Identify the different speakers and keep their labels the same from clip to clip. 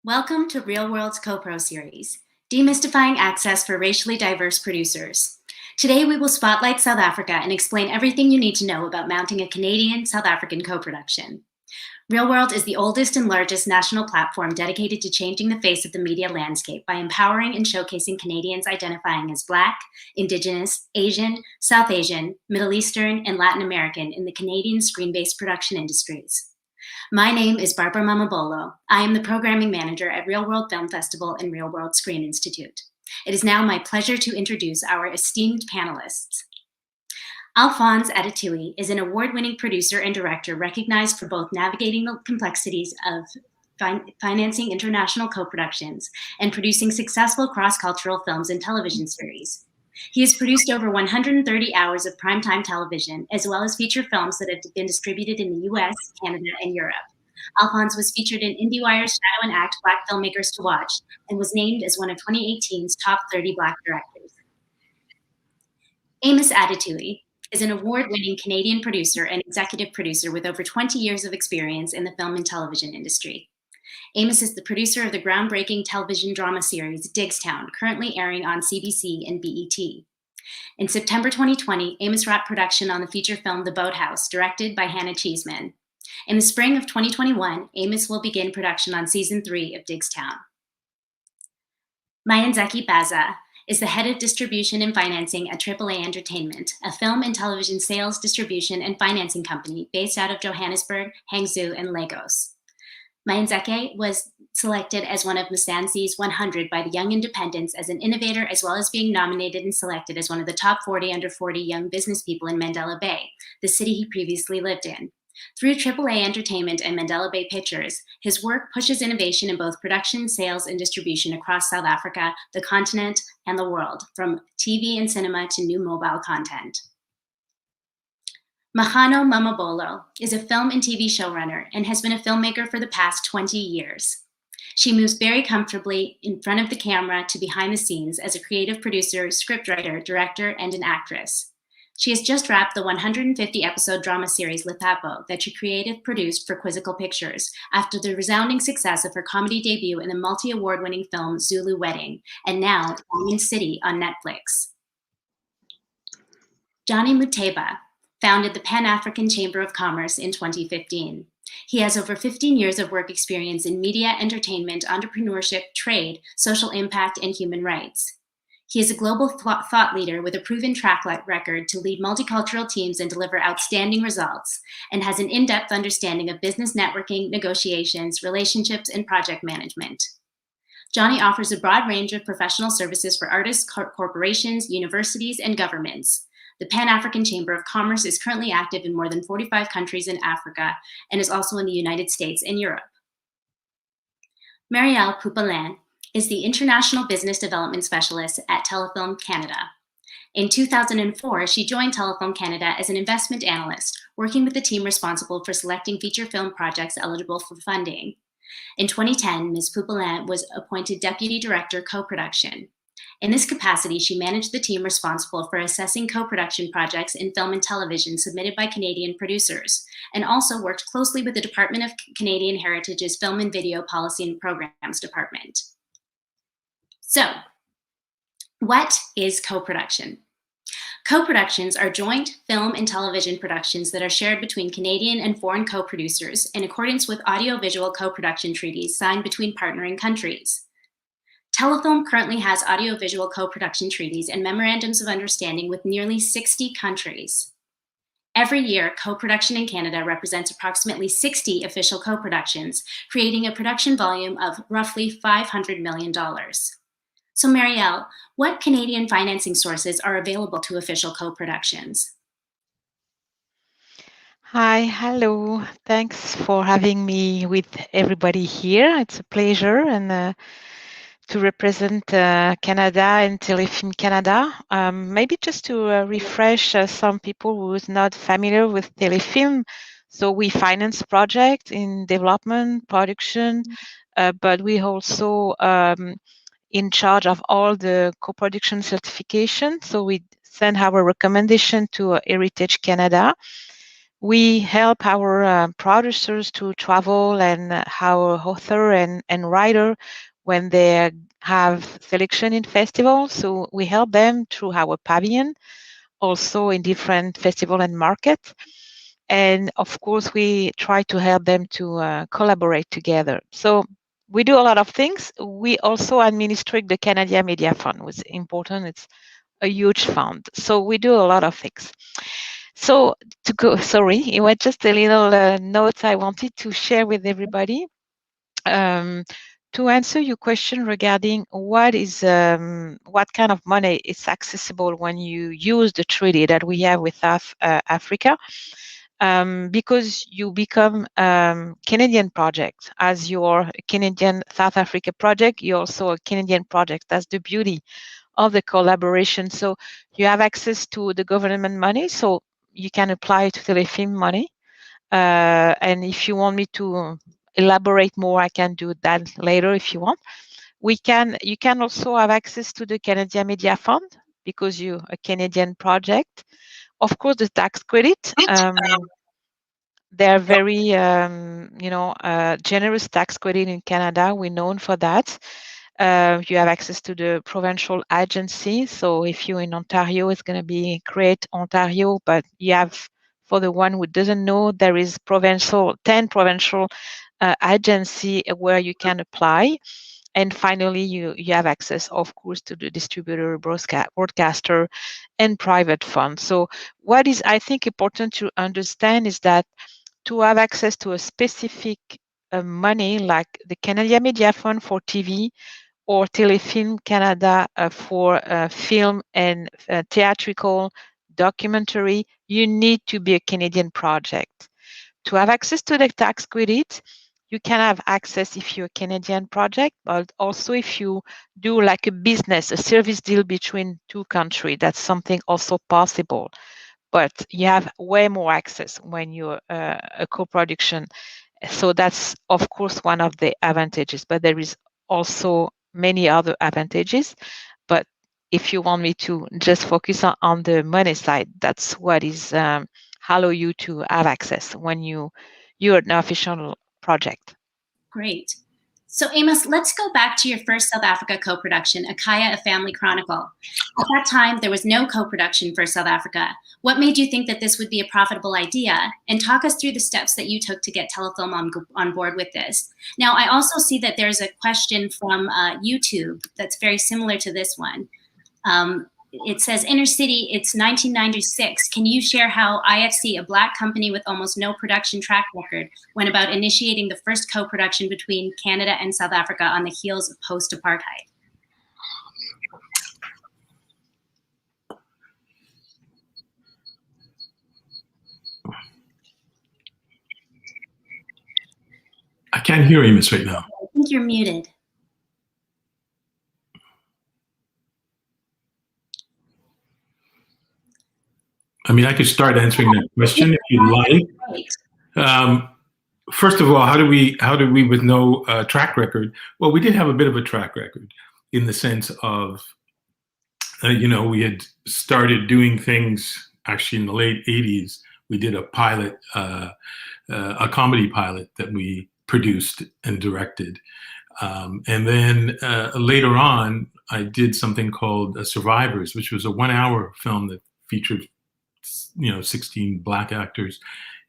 Speaker 1: Welcome to Reelworld's Co-Pro series, Demystifying Access for Racially Diverse Producers. Today we will spotlight South Africa and explain everything you need to know about mounting a Canadian-South African co-production. Reelworld is the oldest and largest national platform dedicated to changing the face of the media landscape by empowering and showcasing Canadians identifying as Black, Indigenous, Asian, South Asian, Middle Eastern, and Latin American in the Canadian screen-based production industries. My name is Barbara Mamabolo. I am the programming manager at Reelworld Film Festival and Reelworld Screen Institute. It is now my pleasure to introduce our esteemed panelists. Alfons Adetuyi is an award-winning producer and director recognized for both navigating the complexities of financing international co-productions and producing successful cross-cultural films and television series. He has produced over 130 hours of primetime television, as well as feature films that have been distributed in the US, Canada, and Europe. Alfons was featured in IndieWire's Shadow and Act Black Filmmakers to Watch and was named as one of 2018's top 30 Black directors. Amos Adetuyi is an award-winning Canadian producer and executive producer with over 20 years of experience in the film and television industry. Amos is the producer of the groundbreaking television drama series Digstown, currently airing on CBC and BET. In September 2020, Amos wrapped production on the feature film The Boathouse, directed by Hannah Cheeseman. In the spring of 2021, Amos will begin production on Season 3 of Digstown. Mayenzeke Baza is the head of distribution and financing at AAA Entertainment, a film and television sales, distribution, and financing company based out of Johannesburg, Hangzhou, and Lagos. Mayenzeke was selected as one of Mzansi's 100 by the Young Independents as an innovator, as well as being nominated and selected as one of the top 40 under 40 young business people in Mandela Bay, the city he previously lived in. Through AAA Entertainment and Mandela Bay Pictures, his work pushes innovation in both production, sales, and distribution across South Africa, the continent, and the world, from TV and cinema to new mobile content. Makgano Mamabolo is a film and TV showrunner and has been a filmmaker for the past 20 years. She moves very comfortably in front of the camera to behind the scenes as a creative producer, scriptwriter, director, and an actress. She has just wrapped the 150-episode drama series Lithapo that she creative produced for Quizzical Pictures after the resounding success of her comedy debut in the multi-award-winning film Zulu Wedding, and now Diamond City on Netflix. Johnny Muteba founded the Pan-African Chamber of Commerce in 2015. He has over 15 years of work experience in media, entertainment, entrepreneurship, trade, social impact, and human rights. He is a global thought leader with a proven track record to lead multicultural teams and deliver outstanding results, and has an in-depth understanding of business networking, negotiations, relationships, and project management. Johnny offers a broad range of professional services for artists, corporations, universities, and governments. The Pan-African Chamber of Commerce is currently active in more than 45 countries in Africa and is also in the United States and Europe. Marielle Poupelin is the International Business Development Specialist at Telefilm Canada. In 2004, she joined Telefilm Canada as an investment analyst, working with the team responsible for selecting feature film projects eligible for funding. In 2010, Ms. Poupelin was appointed Deputy Director Co-Production. In this capacity, she managed the team responsible for assessing co-production projects in film and television submitted by Canadian producers, and also worked closely with the Department of Canadian Heritage's Film and Video Policy and Programs Department. So, what is co-production? Co-productions are joint film and television productions that are shared between Canadian and foreign co-producers in accordance with audiovisual co-production treaties signed between partnering countries. Telefilm currently has audiovisual co-production treaties and memorandums of understanding with nearly 60 countries. Every year, co-production in Canada represents approximately 60 official co-productions, creating a production volume of roughly $500 million. So Marielle, what Canadian financing sources are available to official co-productions?
Speaker 2: Hi, hello. Thanks for having me with everybody here. It's a pleasure and to represent Canada and Telefilm Canada. Maybe just to refresh some people who's not familiar with Telefilm. So we finance projects in development, production, but we also in charge of all the co-production certification. So we send our recommendation to Heritage Canada. We help our producers to travel and our author and writer when they have selection in festivals. So we help them through our pavilion, also in different festival and markets. And of course, we try to help them to collaborate together. So we do a lot of things. We also administer the Canadian Media Fund, which is important. It's a huge fund. So we do a lot of things. So to go, sorry, it was just a little note I wanted to share with everybody. To answer your question regarding what kind of money is accessible when you use the treaty that we have with Africa, because you become Canadian project. As you're a Canadian South Africa project, you're also a Canadian project. That's the beauty of the collaboration. So you have access to the government money, so you can apply to Telefilm money. And if you want me to elaborate more, I can do that later if you want. You can also have access to the Canadian Media Fund because you're a Canadian project. Of course, the tax credit. They're very, generous tax credit in Canada. We're known for that. You have access to the provincial agency. So if you're in Ontario, it's going to be Create Ontario. But you have, for the one who doesn't know, there is 10 provincial agency where you can apply. And finally, you have access, of course, to the distributor, broadcaster, and private funds. So what is, I think, important to understand is that to have access to a specific money like the Canadian Media Fund for TV or Telefilm Canada for film and theatrical documentary, you need to be a Canadian project. To have access to the tax credit, you can have access if you're a Canadian project, but also if you do like a business, a service deal between two countries, that's something also possible. But you have way more access when you're a co-production. So that's, of course, one of the advantages, but there is also many other advantages. But if you want me to just focus on the money side, that's what is allow you to have access when you're an official project.
Speaker 1: Great. So Amos, let's go back to your first South Africa co-production, Akaya, A Family Chronicle. At that time, there was no co-production for South Africa. What made you think that this would be a profitable idea? And talk us through the steps that you took to get Telefilm on board with this. Now, I also see that there's a question from YouTube that's very similar to this one. It says, Inner City, it's 1996. Can you share how IFC, a Black company with almost no production track record, went about initiating the first co-production between Canada and South Africa on the heels of post-apartheid?
Speaker 3: I can't hear Amos right now.
Speaker 1: I think you're muted.
Speaker 3: I mean, I could start answering that question if you like. First of all, how do we with no track record? Well, we did have a bit of a track record in the sense of, we had started doing things actually in the late 80s. We did a pilot, a comedy pilot that we produced and directed. And then later on, I did something called Survivors, which was a 1-hour film that featured 16 Black actors,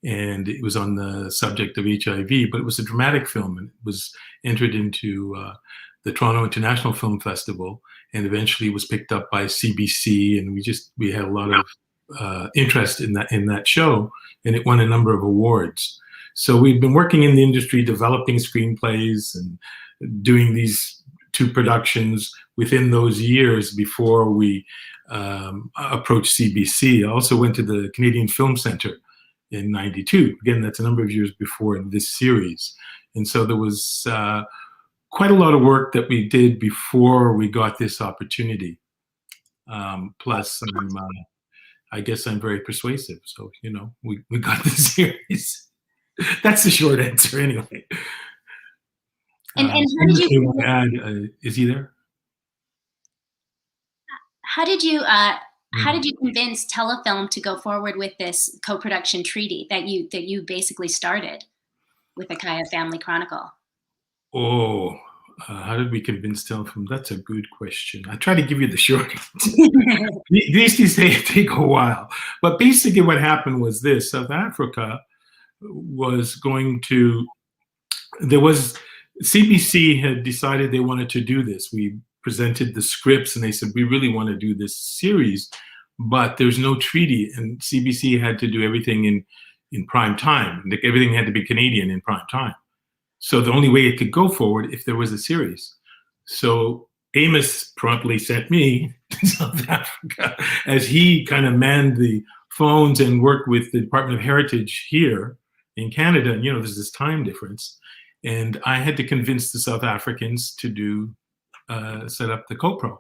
Speaker 3: and it was on the subject of HIV, but it was a dramatic film, and it was entered into the Toronto International Film Festival, and eventually was picked up by CBC, and we had a lot of interest in that show, and it won a number of awards. So we'd been working in the industry, developing screenplays and doing these 2 productions within those years before we approached CBC. I also went to the Canadian Film Centre in '92. Again, that's a number of years before this series. And so there was quite a lot of work that we did before we got this opportunity. Plus, I guess I'm very persuasive. So, we got the series. That's the short answer anyway.
Speaker 1: And how did you
Speaker 3: add, is he there?
Speaker 1: How did you how did you convince Telefilm to go forward with this co-production treaty that you basically started with the Kaya Family Chronicle?
Speaker 3: Oh, how did we convince Telefilm? That's a good question. I try to give you the short. These take a while, but basically what happened was this: South Africa was going to. There was CBC had decided they wanted to do this. We presented the scripts, and they said we really want to do this series, but there's no treaty, and CBC had to do everything in prime time. Everything had to be Canadian in prime time. So the only way it could go forward if there was a series. So Amos promptly sent me to South Africa as he kind of manned the phones and worked with the Department of Heritage here in Canada. And, there's this time difference. And I had to convince the South Africans to set up the CoPro.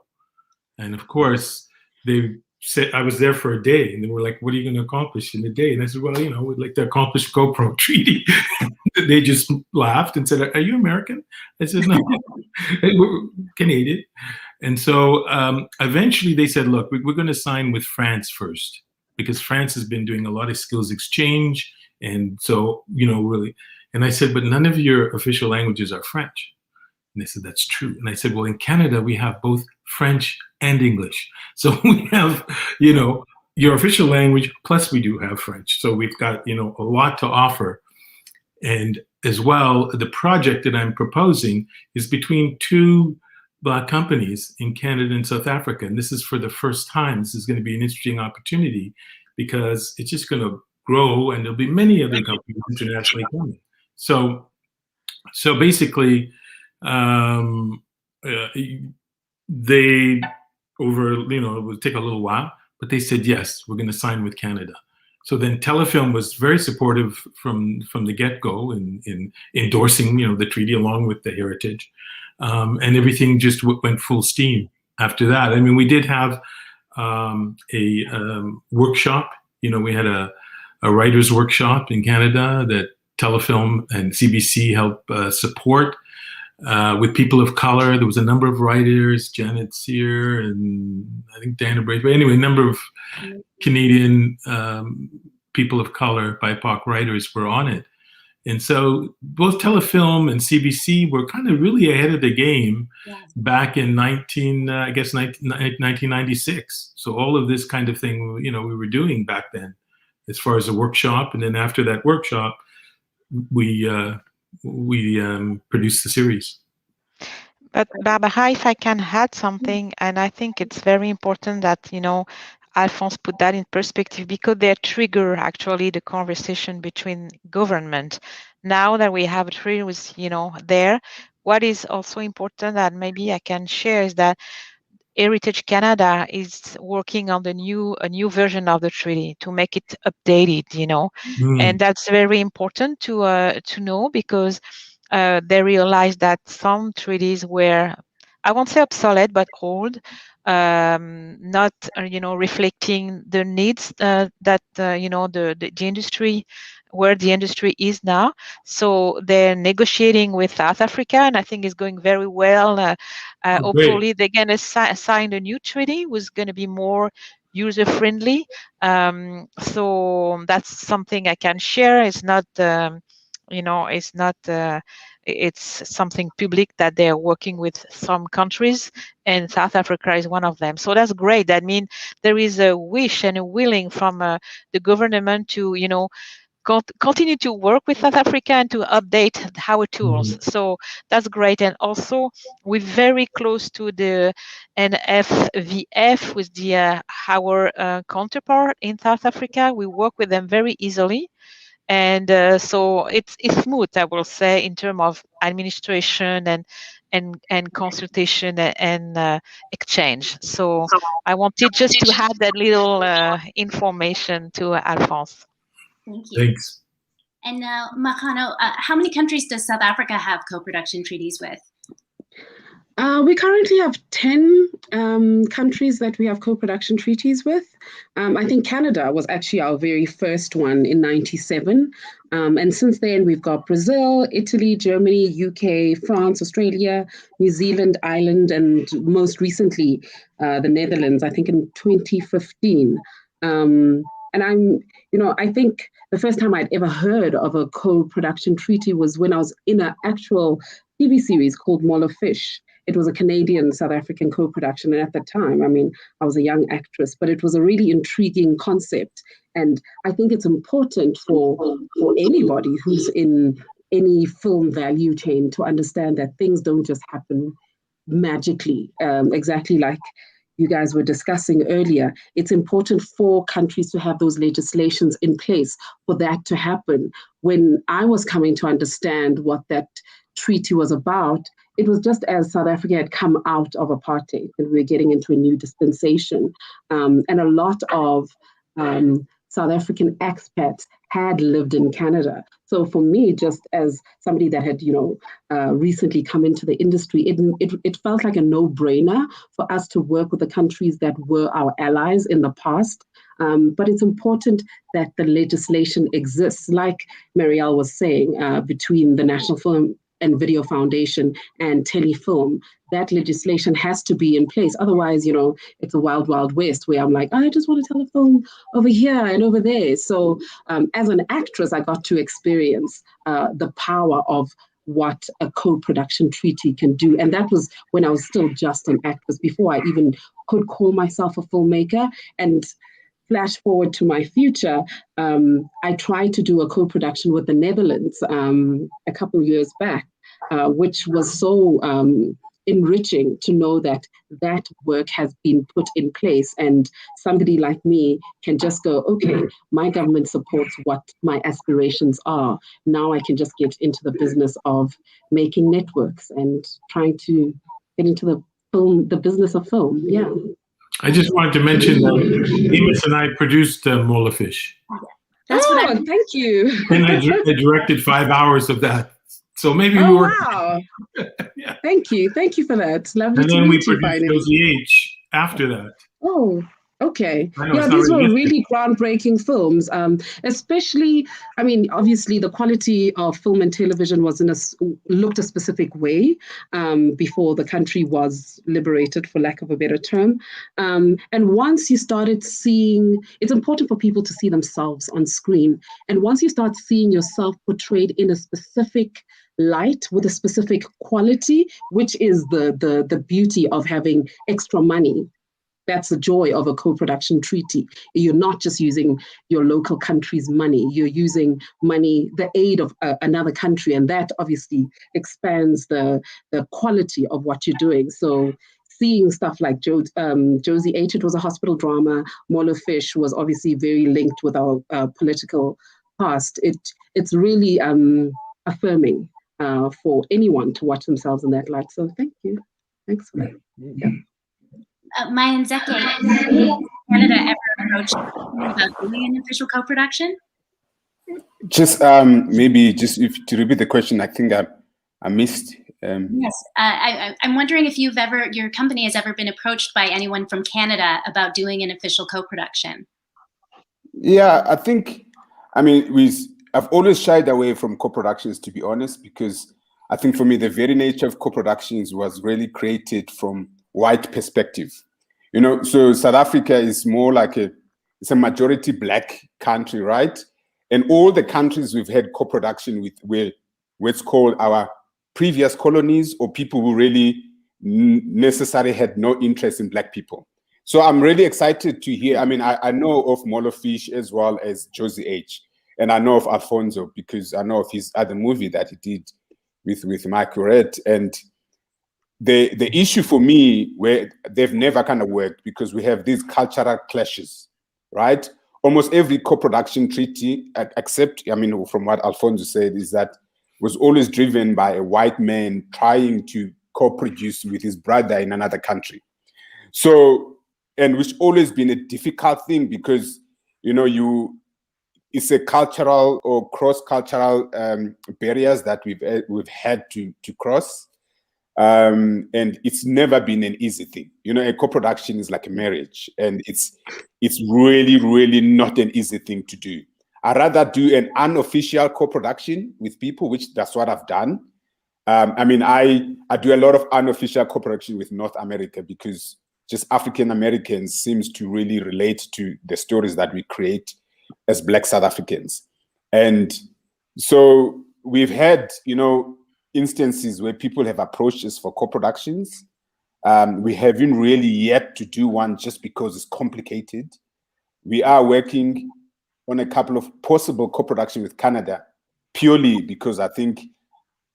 Speaker 3: And of course, they said, I was there for a day, and they were like, what are you going to accomplish in a day? And I said, well, we'd like to accomplish CoPro treaty. They just laughed and said, are you American? I said, no, we're Canadian. And so eventually they said, look, we're going to sign with France first, because France has been doing a lot of skills exchange. And so, really. And I said, but none of your official languages are French. And they said, that's true. And I said, well, in Canada, we have both French and English. So we have, your official language, plus we do have French. So we've got, a lot to offer. And as well, the project that I'm proposing is between two Black companies in Canada and South Africa. And this is for the first time. This is going to be an interesting opportunity because it's just going to grow, and there'll be many other companies internationally coming. So basically, they it would take a little while, but they said, yes, we're going to sign with Canada. So then Telefilm was very supportive from the get-go in endorsing, the treaty along with the heritage. And everything just went full steam after that. I mean, we did have a workshop. We had a writer's workshop in Canada that Telefilm and CBC helped support with people of color. There was a number of writers, Janet Sear and I think Diana Braith. But anyway, a number of Canadian people of color, BIPOC writers were on it. And so both Telefilm and CBC were kind of really ahead of the game back in 1996. So all of this kind of thing, we were doing back then as far as a workshop. And then after that workshop, we produced the series.
Speaker 2: But Barbara, if I can add something, and I think it's very important that, Alfons put that in perspective, because they trigger actually the conversation between government. Now that we have a treaty with, there, what is also important that maybe I can share is that Heritage Canada is working on a new version of the treaty to make it updated, and that's very important to know, because they realize that some treaties were, I won't say obsolete, but old, not reflecting the needs that the industry, where the industry is now. So they're negotiating with South Africa, and I think it's going very well. Hopefully they're going to sign a new treaty, was going to be more user friendly. So that's something I can share. It's not it's something public that they're working with some countries, and South Africa is one of them. So that's great. That means there is a wish and a willing from the government to, continue to work with South Africa and to update our tools. So that's great. And also, we're very close to the NFVF with our counterpart in South Africa. We work with them very easily. And so it's smooth, I will say, in terms of administration and consultation and exchange. So I wanted just to add that little information to Alfons.
Speaker 1: Thank you.
Speaker 3: Thanks.
Speaker 1: And Makgano, how many countries does South Africa have co-production treaties with?
Speaker 4: We currently have 10 countries that we have co-production treaties with. I think Canada was actually our very first one in '97. And since then, we've got Brazil, Italy, Germany, UK, France, Australia, New Zealand, Ireland, and most recently, the Netherlands, I think in 2015. And I think the first time I'd ever heard of a co-production treaty was when I was in an actual TV series called Mall of Fish. It was a Canadian-South African co-production. And at the time, I mean, I was a young actress, but it was a really intriguing concept. And I think it's important for anybody who's in any film value chain to understand that things don't just happen magically, exactly like you guys were discussing earlier. It's important for countries to have those legislations in place for that to happen. When I was coming to understand what that treaty was about, it was just as South Africa had come out of apartheid and we were getting into a new dispensation. And a lot of South African expats had lived in Canada. So for me, just as somebody that had, recently come into the industry, it felt like a no-brainer for us to work with the countries that were our allies in the past. But it's important that the legislation exists, like Marielle was saying, between the National Film and Video Foundation and Telefilm. That legislation has to be in place. Otherwise, it's a wild, wild west where I'm like, I just want to tell a film over here and over there. So as an actress, I got to experience the power of what a co-production treaty can do. And that was when I was still just an actress, before I even could call myself a filmmaker. And flash forward to my future, I tried to do a co-production with the Netherlands a couple of years back, which was so enriching to know that that work has been put in place and somebody like me can just go, okay, my government supports what my aspirations are. Now I can just get into the business of making networks and trying to get into the business of film. Yeah.
Speaker 3: I just wanted to mention that Amos and I produced Mall of Fish.
Speaker 4: That's thank you.
Speaker 3: And I directed 5 hours of that. So maybe we were.
Speaker 4: Wow. Yeah. Thank you for that. Lovely
Speaker 3: and
Speaker 4: to
Speaker 3: then we
Speaker 4: meet you
Speaker 3: produced
Speaker 4: finally.
Speaker 3: Josie H after that.
Speaker 4: Oh, okay.
Speaker 3: Know,
Speaker 4: yeah, these were really groundbreaking films. Especially, I mean, obviously the quality of film and television looked a specific way before the country was liberated, for lack of a better term. And once you started seeing, it's important for people to see themselves on screen. And once you start seeing yourself portrayed in a specific light with a specific quality, which is the beauty of having extra money. That's the joy of a co-production treaty. You're not just using your local country's money, you're using money, the aid of another country, and that obviously expands the quality of what you're doing. So seeing stuff like Josie H, it was a hospital drama. Mall of Fish was obviously very linked with our political past. It's really affirming for anyone to watch themselves in that light. So thank you. Thanks for that. Yeah.
Speaker 1: Mayenzeke, has Canada ever approached about doing an official co-production?
Speaker 5: Just maybe just to repeat the question, I think I missed.
Speaker 1: Yes, I'm wondering if your company has ever been approached by anyone from Canada about doing an official co-production.
Speaker 5: Yeah, I think, I've always shied away from co-productions, to be honest, because I think for me, the very nature of co-productions was really created from white perspective. So South Africa is more like it's a majority Black country, right? And all the countries we've had co-production with were what's called our previous colonies, or people who really necessarily had no interest in Black people. So I'm really excited to hear. I know of Mall of Fish as well as Josie H. And I know of Alfons because I know of his other movie that he did with Marielle. And the issue for me, where they've never kind of worked, because we have these cultural clashes, right? Almost every co-production treaty, except, from what Alfonso said, is that was always driven by a white man trying to co-produce with his brother in another country. So, and which always been a difficult thing, because, it's a cultural or cross-cultural barriers that we've had to cross. And it's never been an easy thing. You know, a co-production is like a marriage, and it's really, really not an easy thing to do. I'd rather do an unofficial co-production with people, which that's what I've done. I mean, I do a lot of unofficial co-production with North America because just African Americans seems to really relate to the stories that we create as Black South Africans. And so we've had, you know, instances where people have approached us for co-productions. We haven't really yet to do one just because it's complicated. We are working on a couple of possible co-production with Canada, purely because I think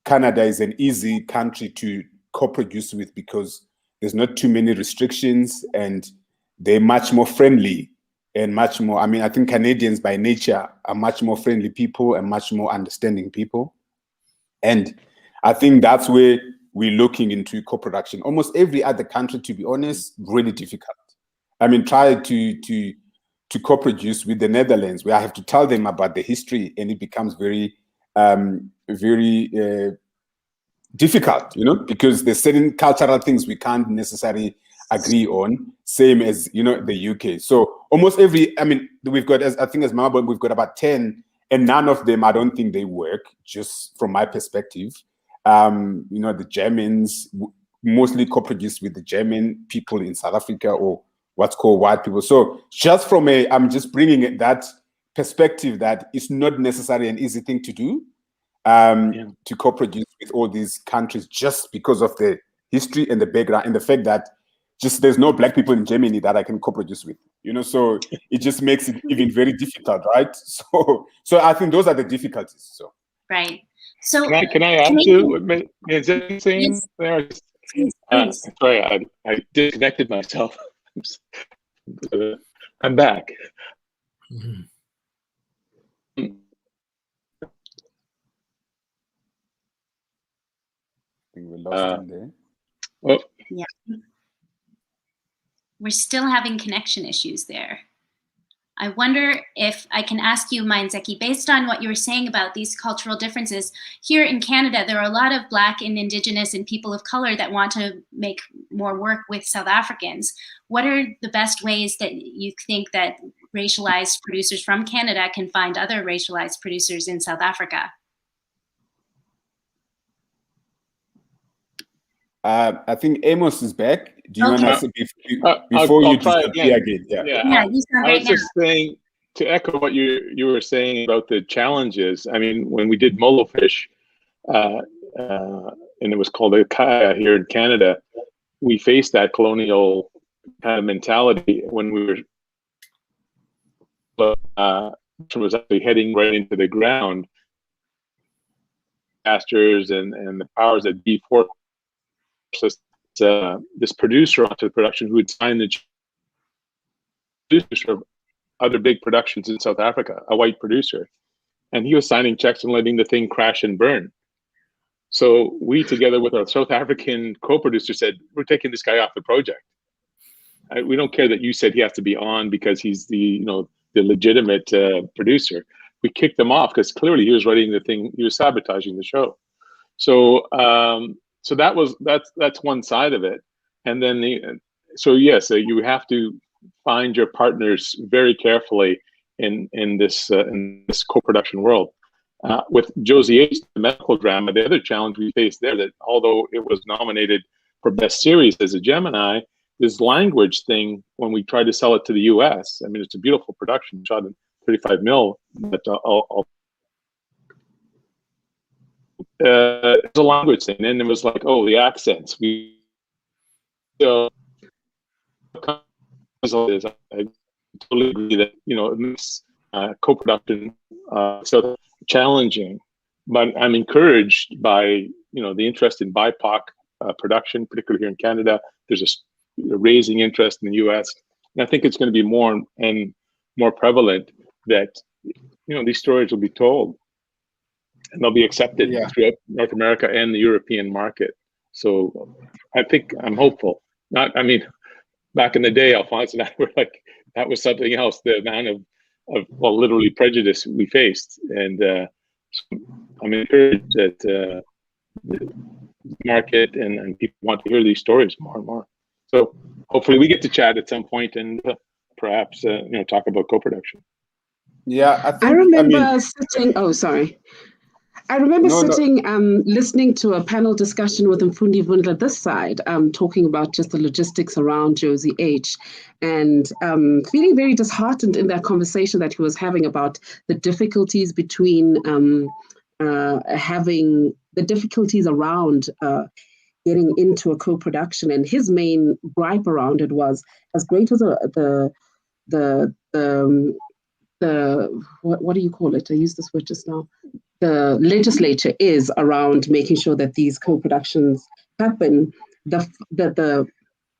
Speaker 5: Canada is an easy country to co-produce with because there's not too many restrictions and they're much more friendly and much more, I mean, I think Canadians by nature are much more friendly people and much more understanding people. And I think that's where we're looking into co-production. Almost every other country, to be honest, really difficult. I mean, try to co-produce with the Netherlands, where I have to tell them about the history, and it becomes very, very difficult, you know, because there's certain cultural things we can't necessarily agree on, same as, you know, the UK. So almost every, I mean, we've got, as I think as Mamabolo, we've got about 10, and none of them, I don't think they work, just from my perspective. You know, the Germans mostly co-produced with the German people in South Africa, or what's called white people. So just from a, I'm just bringing that perspective that it's not necessarily an easy thing to do, to co-produce with all these countries, just because of the history and the background and the fact that just there's no Black people in Germany that I can co-produce with, you know, so it just makes it even very difficult, right? So I think those are the difficulties. So
Speaker 1: right. So
Speaker 6: can I add to what Mayenzeke saying?
Speaker 1: Yes.
Speaker 6: There?
Speaker 1: Please.
Speaker 6: Sorry, I disconnected myself. I'm back.
Speaker 3: Mm-hmm.
Speaker 5: I think we lost him there.
Speaker 6: Oh.
Speaker 1: Yeah. We're still having connection issues there. I wonder if I can ask you, Mayenzeke, based on what you were saying about these cultural differences, here in Canada, there are a lot of Black and Indigenous and people of color that want to make more work with South Africans. What are the best ways that you think that racialized producers from Canada can find other racialized producers in South Africa?
Speaker 6: I
Speaker 5: think Amos is back. Do you
Speaker 1: Okay.
Speaker 5: want to before
Speaker 6: I'll
Speaker 5: you
Speaker 6: try
Speaker 5: disappear
Speaker 6: again?
Speaker 5: Yeah.
Speaker 1: You sound
Speaker 6: I
Speaker 1: right
Speaker 6: was just saying, to echo what you were saying about the challenges. I mean, when we did Molofish, and it was called a Kaya here in Canada, we faced that colonial kind of mentality when we were was actually heading right into the ground. Pastures and the powers that be forced this producer onto the production who would sign the producer of other big productions in South Africa, a white producer, and he was signing checks and letting the thing crash and burn. So we, together with our South African co-producer, said, we're taking this guy off the project. We don't care that you said he has to be on because he's the legitimate producer. We kicked him off because clearly he was writing the thing, he was sabotaging the show. So so that's one side of it. And then you have to find your partners very carefully in this co-production world. With Josie H, the medical drama, the other challenge we faced there, that although it was nominated for Best Series as a Gemini, this language thing, when we tried to sell it to the US, I mean, it's a beautiful production, shot in 35 mil, but it's a language thing. And it was like, oh, the accents. I totally agree that, it makes co-production so challenging, but I'm encouraged by, the interest in BIPOC production, particularly here in Canada. There's a raising interest in the US. And I think it's going to be more and more prevalent that, these stories will be told and they'll be accepted throughout North America and the European market. So I think I'm hopeful. Back in the day, Alfons and I were like, that was something else, the amount of literally prejudice we faced. And so I'm encouraged that market, and people want to hear these stories more and more. So hopefully we get to chat at some point and perhaps talk about co-production.
Speaker 5: Yeah,
Speaker 4: I remember sitting. Oh, sorry. I remember listening to a panel discussion with Mfundi Vundla this side, talking about just the logistics around Josie H, and feeling very disheartened in that conversation that he was having about the difficulties between having the difficulties around getting into a co-production, and his main gripe around it was, as great as the what do you call it? I used this word just now. The legislature is around making sure that these co-productions happen. The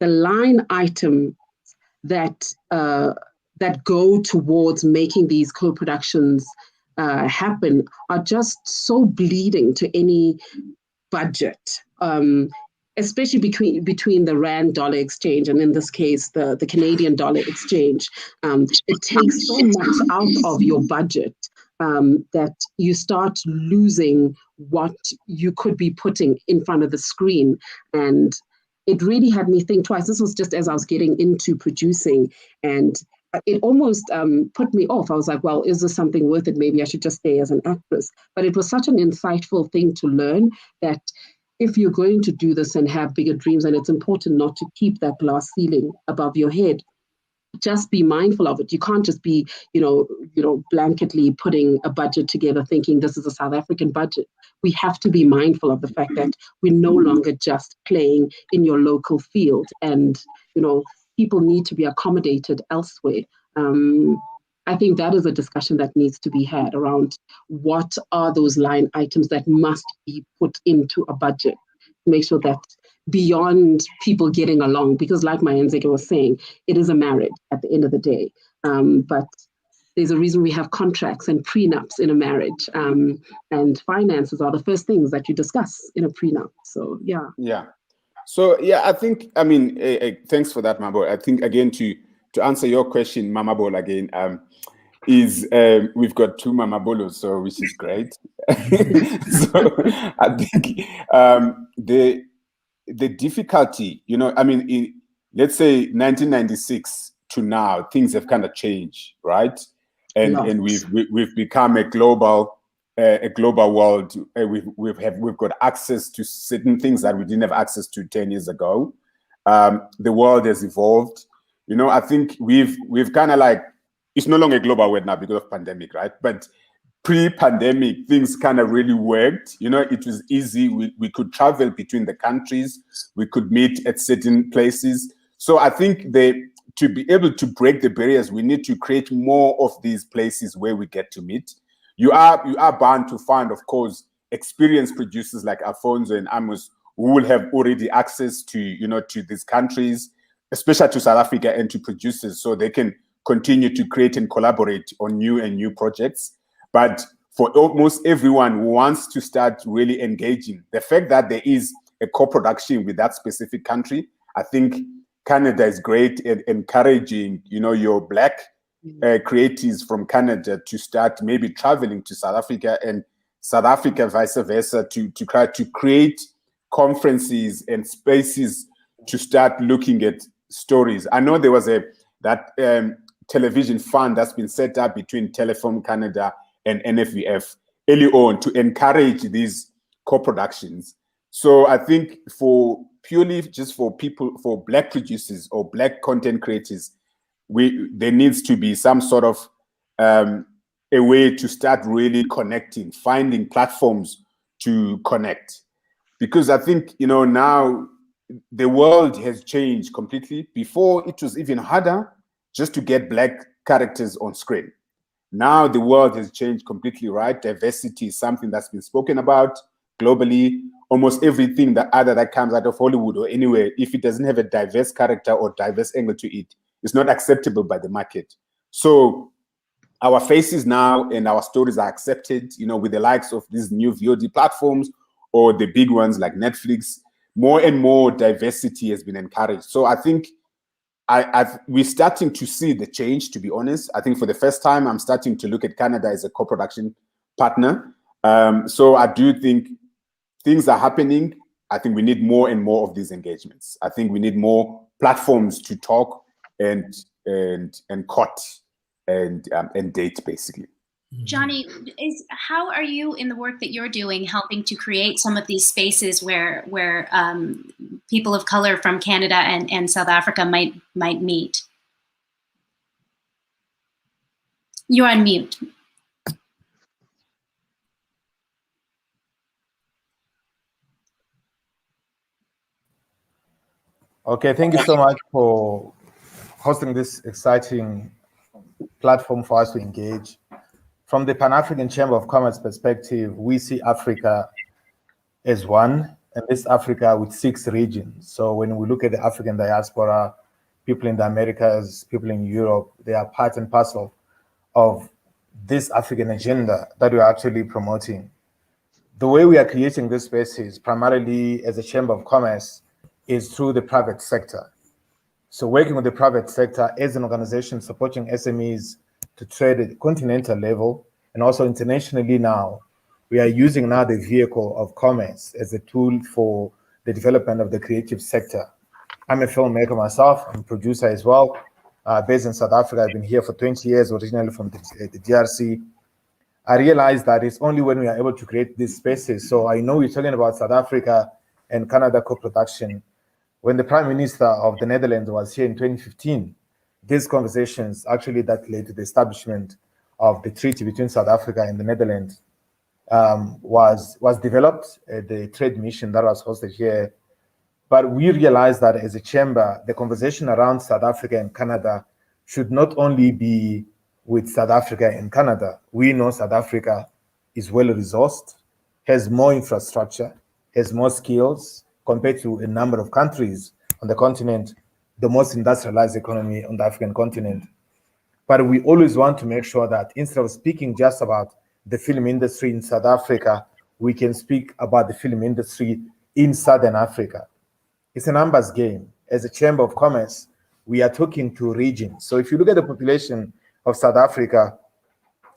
Speaker 4: line item that go towards making these co-productions happen are just so bleeding to any budget. Especially between the rand dollar exchange and in this case the Canadian dollar exchange, it takes so much out of your budget that you start losing what you could be putting in front of the screen. And it really had me think twice. This was just as I was getting into producing, and it almost put me off. I was like, well, is this something worth it? Maybe I should just stay as an actress. But it was such an insightful thing to learn that if you're going to do this and have bigger dreams, and it's important not to keep that glass ceiling above your head, just be mindful of it. You can't just be, blanketly putting a budget together thinking this is a South African budget. We have to be mindful of the fact that we're no longer just playing in your local field, and, people need to be accommodated elsewhere. I think that is a discussion that needs to be had around what are those line items that must be put into a budget to make sure that beyond people getting along, because like Mayenzeke was saying, it is a marriage at the end of the day. But there's a reason we have contracts and prenups in a marriage, and finances are the first things that you discuss in a prenup. So, yeah.
Speaker 5: Yeah. So, yeah, I think, thanks for that, Mamabolo. I think, again, to answer your question, Mamabolo, again, we've got two Mamabolos, so which is great. So I think the difficulty, let's say 1996 to now, things have kind of changed, right? And we've become a global world. We've got access to certain things that we didn't have access to 10 years ago. The world has evolved. I think we've kind of like, it's no longer a global world now because of pandemic, right? But pre-pandemic, things kind of really worked. It was easy. We could travel between the countries. We could meet at certain places. So I think to be able to break the barriers, we need to create more of these places where we get to meet. You are bound to find, of course, experienced producers like Alfons and Amos who will have already access to, to these countries, especially to South Africa, and to producers, so they can continue to create and collaborate on new projects. But for almost everyone who wants to start really engaging, the fact that there is a co-production with that specific country, I think Canada is great at encouraging, your Black creatives from Canada to start maybe traveling to South Africa, and South Africa vice versa, to try to create conferences and spaces to start looking at stories. I know there was that television fund that's been set up between Telefilm Canada and NFVF early on to encourage these co-productions. So I think purely just for people, for Black producers or Black content creators, there needs to be some sort of a way to start really connecting, finding platforms to connect. Because I think, now the world has changed completely. Before, it was even harder just to get Black characters on screen. Now the world has changed completely, right? Diversity is something that's been spoken about globally. Almost everything that comes out of Hollywood or anywhere, if it doesn't have a diverse character or diverse angle to it, it's not acceptable by the market. So our faces now and our stories are accepted, with the likes of these new VOD platforms or the big ones like Netflix. More and more diversity has been encouraged. So I think we're starting to see the change, to be honest. I think for the first time, I'm starting to look at Canada as a co-production partner. So I do think things are happening. I think we need more and more of these engagements. I think we need more platforms to talk and cut and date, basically.
Speaker 1: Johnny, how are you in the work that you're doing helping to create some of these spaces where people of color from Canada and South Africa might meet? You're on mute.
Speaker 7: Okay, thank you so much for hosting this exciting platform for us to engage. From the Pan-African Chamber of Commerce perspective, we see Africa as one, and this Africa with 6 regions. So when we look at the African diaspora, people in the Americas, people in Europe, they are part and parcel of this African agenda that we're actually promoting. The way we are creating this spaces, primarily as a Chamber of Commerce, is through the private sector. So working with the private sector as an organization supporting SMEs to trade at the continental level and also internationally now, we are using now the vehicle of commerce as a tool for the development of the creative sector. I'm a filmmaker myself, I'm a producer as well, based in South Africa. I've been here for 20 years, originally from the DRC. I realized that it's only when we are able to create these spaces. So I know we're talking about South Africa and Canada co-production. When the Prime Minister of the Netherlands was here in 2015, these conversations actually that led to the establishment of the treaty between South Africa and the Netherlands was developed at the trade mission that was hosted here. But we realized that as a chamber, the conversation around South Africa and Canada should not only be with South Africa and Canada. We know South Africa is well resourced, has more infrastructure, has more skills compared to a number of countries on the continent, the most industrialized economy on the African continent. But we always want to make sure that instead of speaking just about the film industry in South Africa, we can speak about the film industry in Southern Africa. It's a numbers game. As a Chamber of Commerce, we are talking to regions. So if you look at the population of South Africa,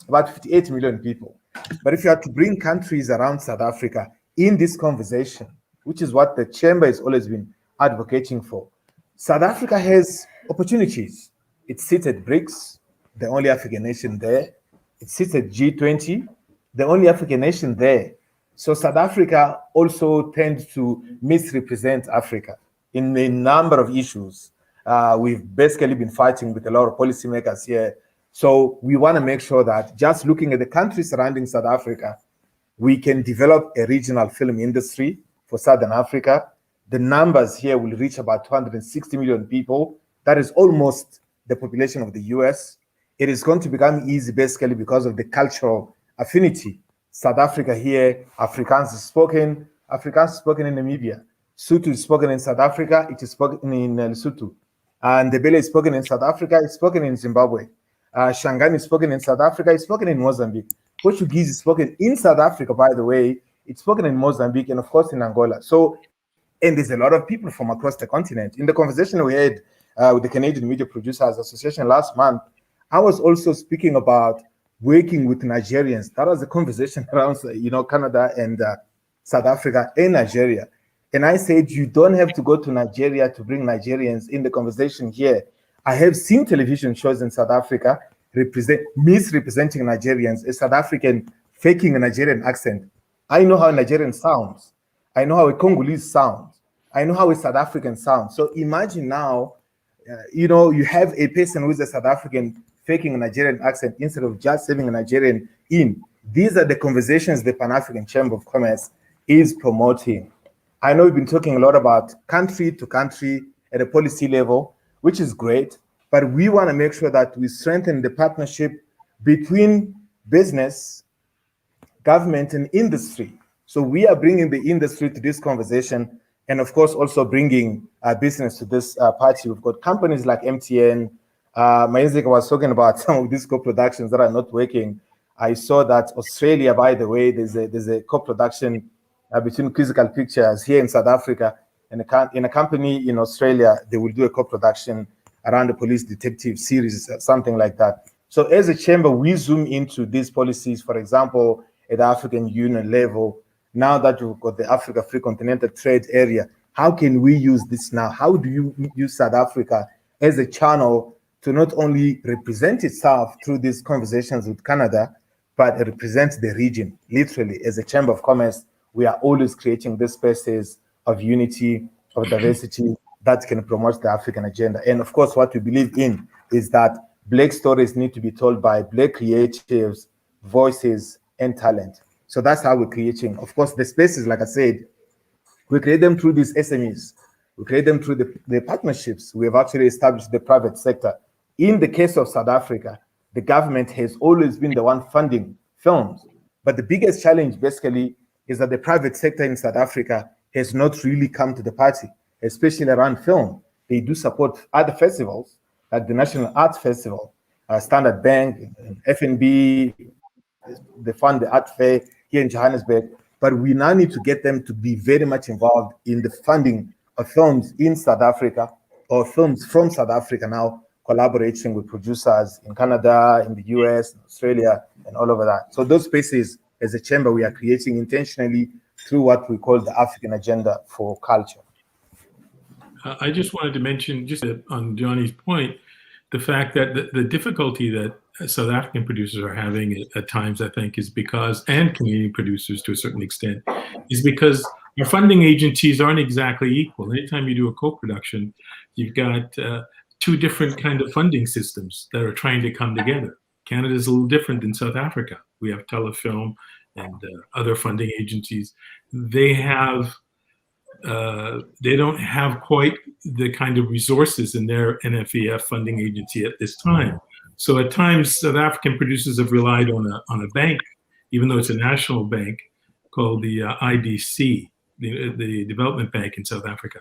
Speaker 7: about 58 million people. But if you have to bring countries around South Africa in this conversation, which is what the Chamber has always been advocating for, South Africa has opportunities. It sits at BRICS, the only African nation there. It sits at G20, the only African nation there. So South Africa also tends to misrepresent Africa in a number of issues. We've basically been fighting with a lot of policymakers here. So we want to make sure that just looking at the countries surrounding South Africa, we can develop a regional film industry for Southern Africa. The numbers here will reach about 260 million people. That is almost the population of the US. It is going to become easy basically because of the cultural affinity. South Africa here, Afrikaans is spoken in Namibia. Sotho is spoken in South Africa, it is spoken in Lesotho. And Ndebele is spoken in South Africa, it's spoken in Zimbabwe. Shangaan is spoken in South Africa, it's spoken in Mozambique. Portuguese is spoken in South Africa, by the way, it's spoken in Mozambique and of course in Angola. So, and there's a lot of people from across the continent. In the conversation we had with the Canadian Media Producers Association last month, I was also speaking about working with Nigerians. That was a conversation around, Canada and South Africa and Nigeria. And I said, you don't have to go to Nigeria to bring Nigerians in the conversation here. I have seen television shows in South Africa misrepresenting Nigerians, a South African faking a Nigerian accent. I know how a Nigerian sounds. I know how a Congolese sounds. I know how a South African sounds. So imagine now, you have a person who's a South African faking a Nigerian accent instead of just having a Nigerian in. These are the conversations the Pan-African Chamber of Commerce is promoting. I know we've been talking a lot about country to country at a policy level, which is great, but we want to make sure that we strengthen the partnership between business, government, and industry. So we are bringing the industry to this conversation, and of course also bringing business to this party. We've got companies like MTN. Mayenzeke was talking about some of these co-productions that are not working. I saw that Australia, by the way, there's a co-production between Physical Pictures here in South Africa, and in a company in Australia, they will do a co-production around the police detective series, something like that. So as a chamber, we zoom into these policies, for example, at the African Union level, Now that we've got the Africa Free Continental Trade Area, how can we use this now? How do you use South Africa as a channel to not only represent itself through these conversations with Canada, but represent the region? Literally, as a Chamber of Commerce, we are always creating these spaces of unity, of diversity that can promote the African agenda. And of course, what we believe in is that Black stories need to be told by Black creatives, voices, and talent. So that's how we're creating. Of course, the spaces, like I said, we create them through these SMEs. We create them through the partnerships. We have actually established the private sector. In the case of South Africa, the government has always been the one funding films. But the biggest challenge basically is that the private sector in South Africa has not really come to the party, especially around film. They do support other festivals, like the National Arts Festival, Standard Bank, FNB, they fund the art fair here in Johannesburg. But we now need to get them to be very much involved in the funding of films in South Africa, or films from South Africa now, collaborating with producers in Canada, in the US, Australia, and all over that. So those spaces, as a chamber, we are creating intentionally through what we call the African Agenda for Culture.
Speaker 3: I just wanted to mention, just on Johnny's point, the fact that the difficulty that South African producers are having at times, I think, is because, and Canadian producers to a certain extent, is because our funding agencies aren't exactly equal. Anytime you do a co-production, you've got two different kind of funding systems that are trying to come together. Canada is a little different than South Africa. We have Telefilm and other funding agencies. They have they don't have quite the kind of resources in their NFEF funding agency at this time. So at times, South African producers have relied on a bank, even though it's a national bank, called the IDC, the Development Bank in South Africa.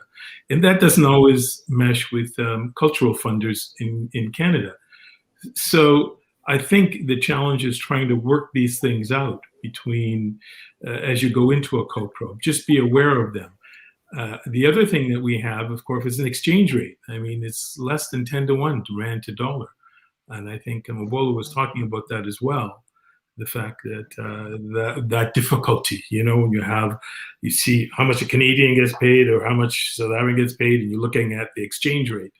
Speaker 3: And that doesn't always mesh with cultural funders in Canada. So I think the challenge is trying to work these things out between, as you go into a co-pro, just be aware of them. The other thing that we have, of course, is an exchange rate. I mean, it's less than 10 to 1 to rand to dollar. And I think Mamabolo was talking about that as well. The fact that that difficulty, you know, when you see how much a Canadian gets paid or how much South African gets paid, and you're looking at the exchange rate.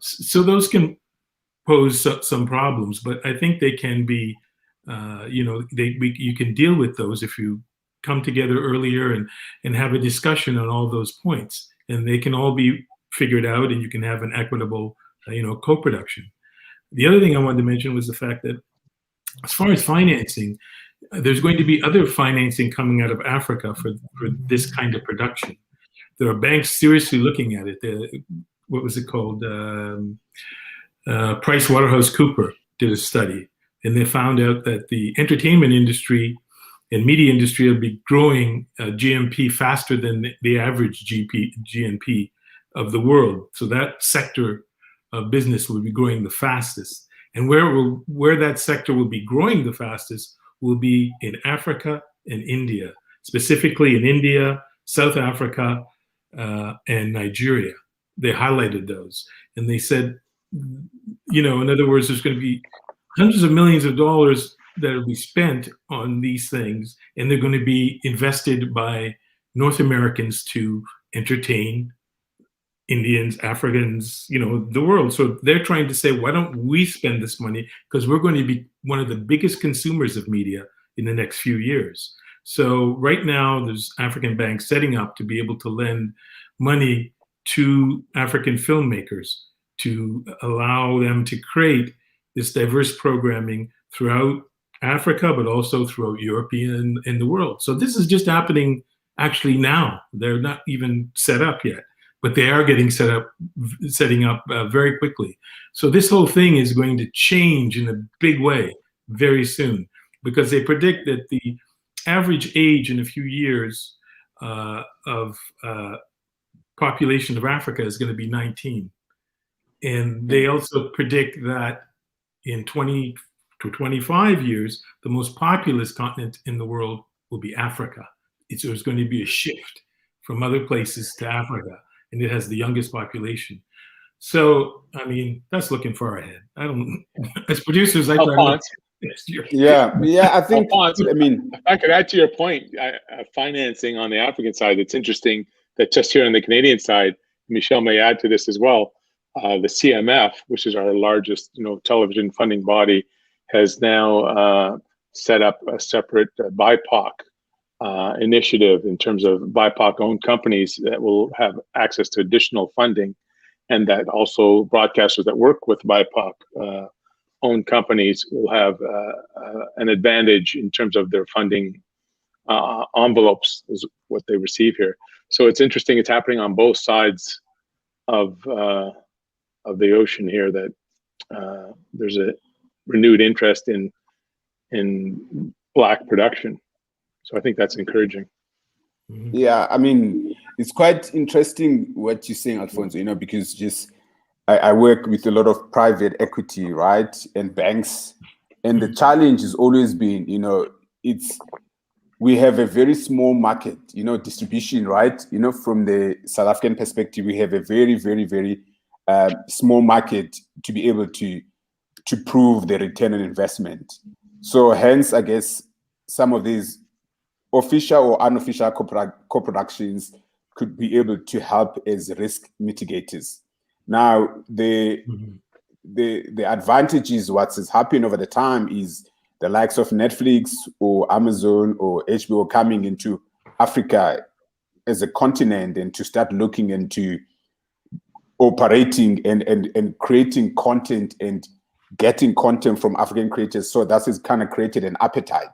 Speaker 3: So those can pose some problems, but I think they can be, you know, you can deal with those if you come together earlier and have a discussion on all those points, and they can all be figured out, and you can have an equitable, you know, co-production. The other thing I wanted to mention was the fact that as far as financing, there's going to be other financing coming out of Africa for this kind of production. There are banks seriously looking at it. What was it called? PricewaterhouseCoopers did a study, and they found out that the entertainment industry and media industry will be growing GNP faster than the average GNP of the world. So that sector of business will be growing the fastest. And where that sector will be growing the fastest will be in Africa and India, specifically in India, South Africa, and Nigeria. They highlighted those. And they said, you know, in other words, there's going to be hundreds of millions of dollars that will be spent on these things, and they're going to be invested by North Americans to entertain Indians, Africans, you know, the world. So they're trying to say, why don't we spend this money? Because we're going to be one of the biggest consumers of media in the next few years. So right now, there's African banks setting up to be able to lend money to African filmmakers to allow them to create this diverse programming throughout Africa, but also throughout Europe and the world. So this is just happening actually now. They're not even set up yet, but they are getting setting up very quickly. So this whole thing is going to change in a big way very soon, because they predict that the average age in a few years of population of Africa is going to be 19. And they also predict that in 20 to 25 years, the most populous continent in the world will be Africa. There's going to be a shift from other places to Africa, and it has the youngest population. So, I mean, that's looking far ahead. I don't, as producers, I try
Speaker 6: Alfons,
Speaker 5: Yeah, I think.
Speaker 6: Alfons,
Speaker 5: I mean,
Speaker 6: if I could add to your point, financing on the African side, it's interesting that just here on the Canadian side, Michelle may add to this as well. The CMF, which is our largest, television funding body, has now set up a separate BIPOC initiative in terms of BIPOC-owned companies that will have access to additional funding, and that also broadcasters that work with BIPOC owned companies will have an advantage in terms of their funding envelopes, is what they receive here. So it's interesting. It's happening on both sides of the ocean here, that there's a renewed interest in Black production. So I think that's encouraging.
Speaker 5: Yeah, I mean, it's quite interesting what you're saying, Alfonso, because just I work with a lot of private equity, right, and banks, and the challenge has always been, we have a very small market, distribution, right? From the South African perspective, we have a very, very, very small market to be able to prove the return on investment. So hence, I guess some of these official or unofficial co-productions could be able to help as risk mitigators. Now, the advantage is what has happened over the time is the likes of Netflix or Amazon or HBO coming into Africa as a continent and to start looking into operating and creating content and getting content from African creators. So that has kind of created an appetite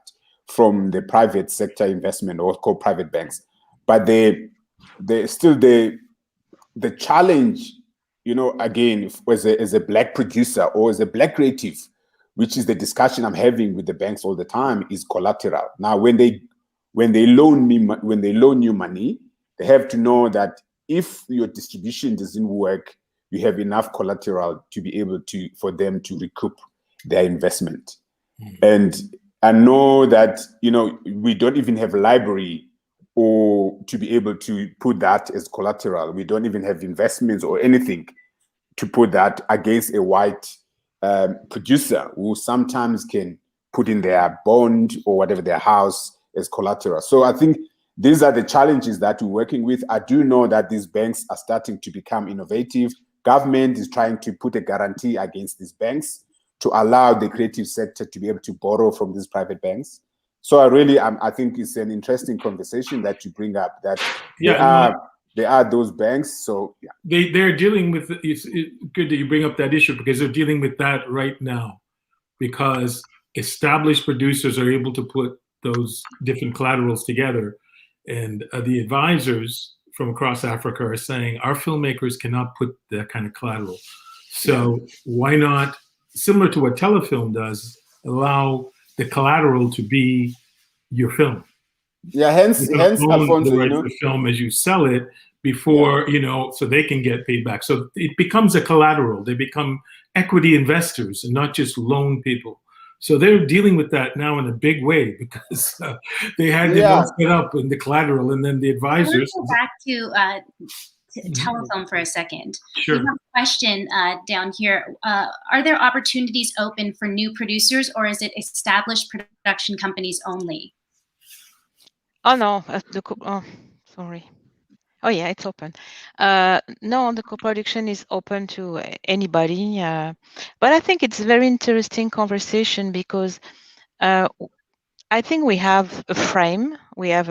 Speaker 5: from the private sector investment or called private banks. But the challenge, again, as a Black producer or as a Black creative, which is the discussion I'm having with the banks all the time, is collateral. Now, when they loan you money, they have to know that if your distribution doesn't work, you have enough collateral to be able for them to recoup their investment. And I know that, we don't even have a library or to be able to put that as collateral. We don't even have investments or anything to put that against a white producer who sometimes can put in their bond or whatever, their house, as collateral. So I think these are the challenges that we're working with. I do know that these banks are starting to become innovative. Government is trying to put a guarantee against these banks to allow the creative sector to be able to borrow from these private banks. So I think it's an interesting conversation that you bring up, that there are those banks. So yeah,
Speaker 3: they're dealing with. It's good that you bring up that issue, because they're dealing with that right now, because established producers are able to put those different collaterals together, and the advisors from across Africa are saying our filmmakers cannot put that kind of collateral. So why not, similar to what Telefilm does, allow the collateral to be your film?
Speaker 5: Yeah, hence Alfonso,
Speaker 3: the film as you sell it before, so they can get paid back. So it becomes a collateral. They become equity investors and not just loan people. So they're dealing with that now in a big way, because they had them set up in the collateral, and then the advisors.
Speaker 1: Let's go back to Telefilm for a second.
Speaker 3: Sure.
Speaker 1: We have a question down here. Are there opportunities open for new producers, or is it established production companies only?
Speaker 2: Oh no, sorry. Oh yeah, it's open. No, the co-production is open to anybody. But I think it's a very interesting conversation, because I think we have a frame. We have,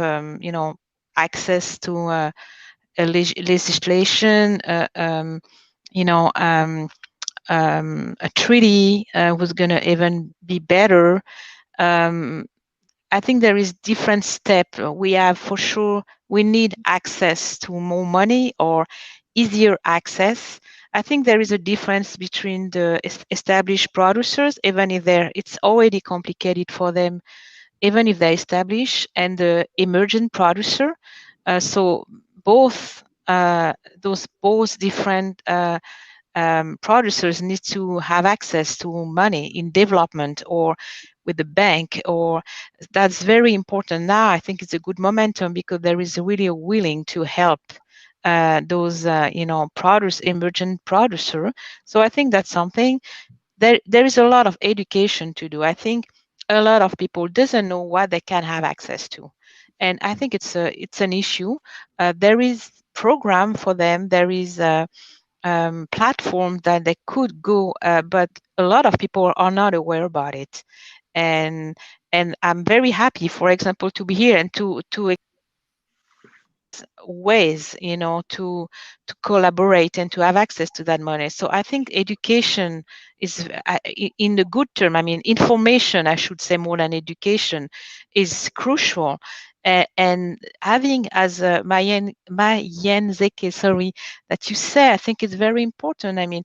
Speaker 2: access to a legislation, a treaty was going to even be better. I think there is different step. We have, for sure, we need access to more money or easier access. I think there is a difference between the established producers, even if it's already complicated for them, even if they're established, and the emergent producer. So both those different producers need to have access to money in development or with the bank, or that's very important now. I think it's a good momentum, because there is really a willing to help those emergent producer. So I think that's something. there is a lot of education to do. I think a lot of people doesn't know what they can have access to, and I think it's an issue. There is program for them. There is a platform that they could go, but a lot of people are not aware about it. And I'm very happy, for example, to be here and to ways, to collaborate and to have access to that money. So I think education is, in the good term, I mean, information, I should say, more than education, is crucial. And having, as Mayenzeke, sorry, that you say, I think it's very important. I mean,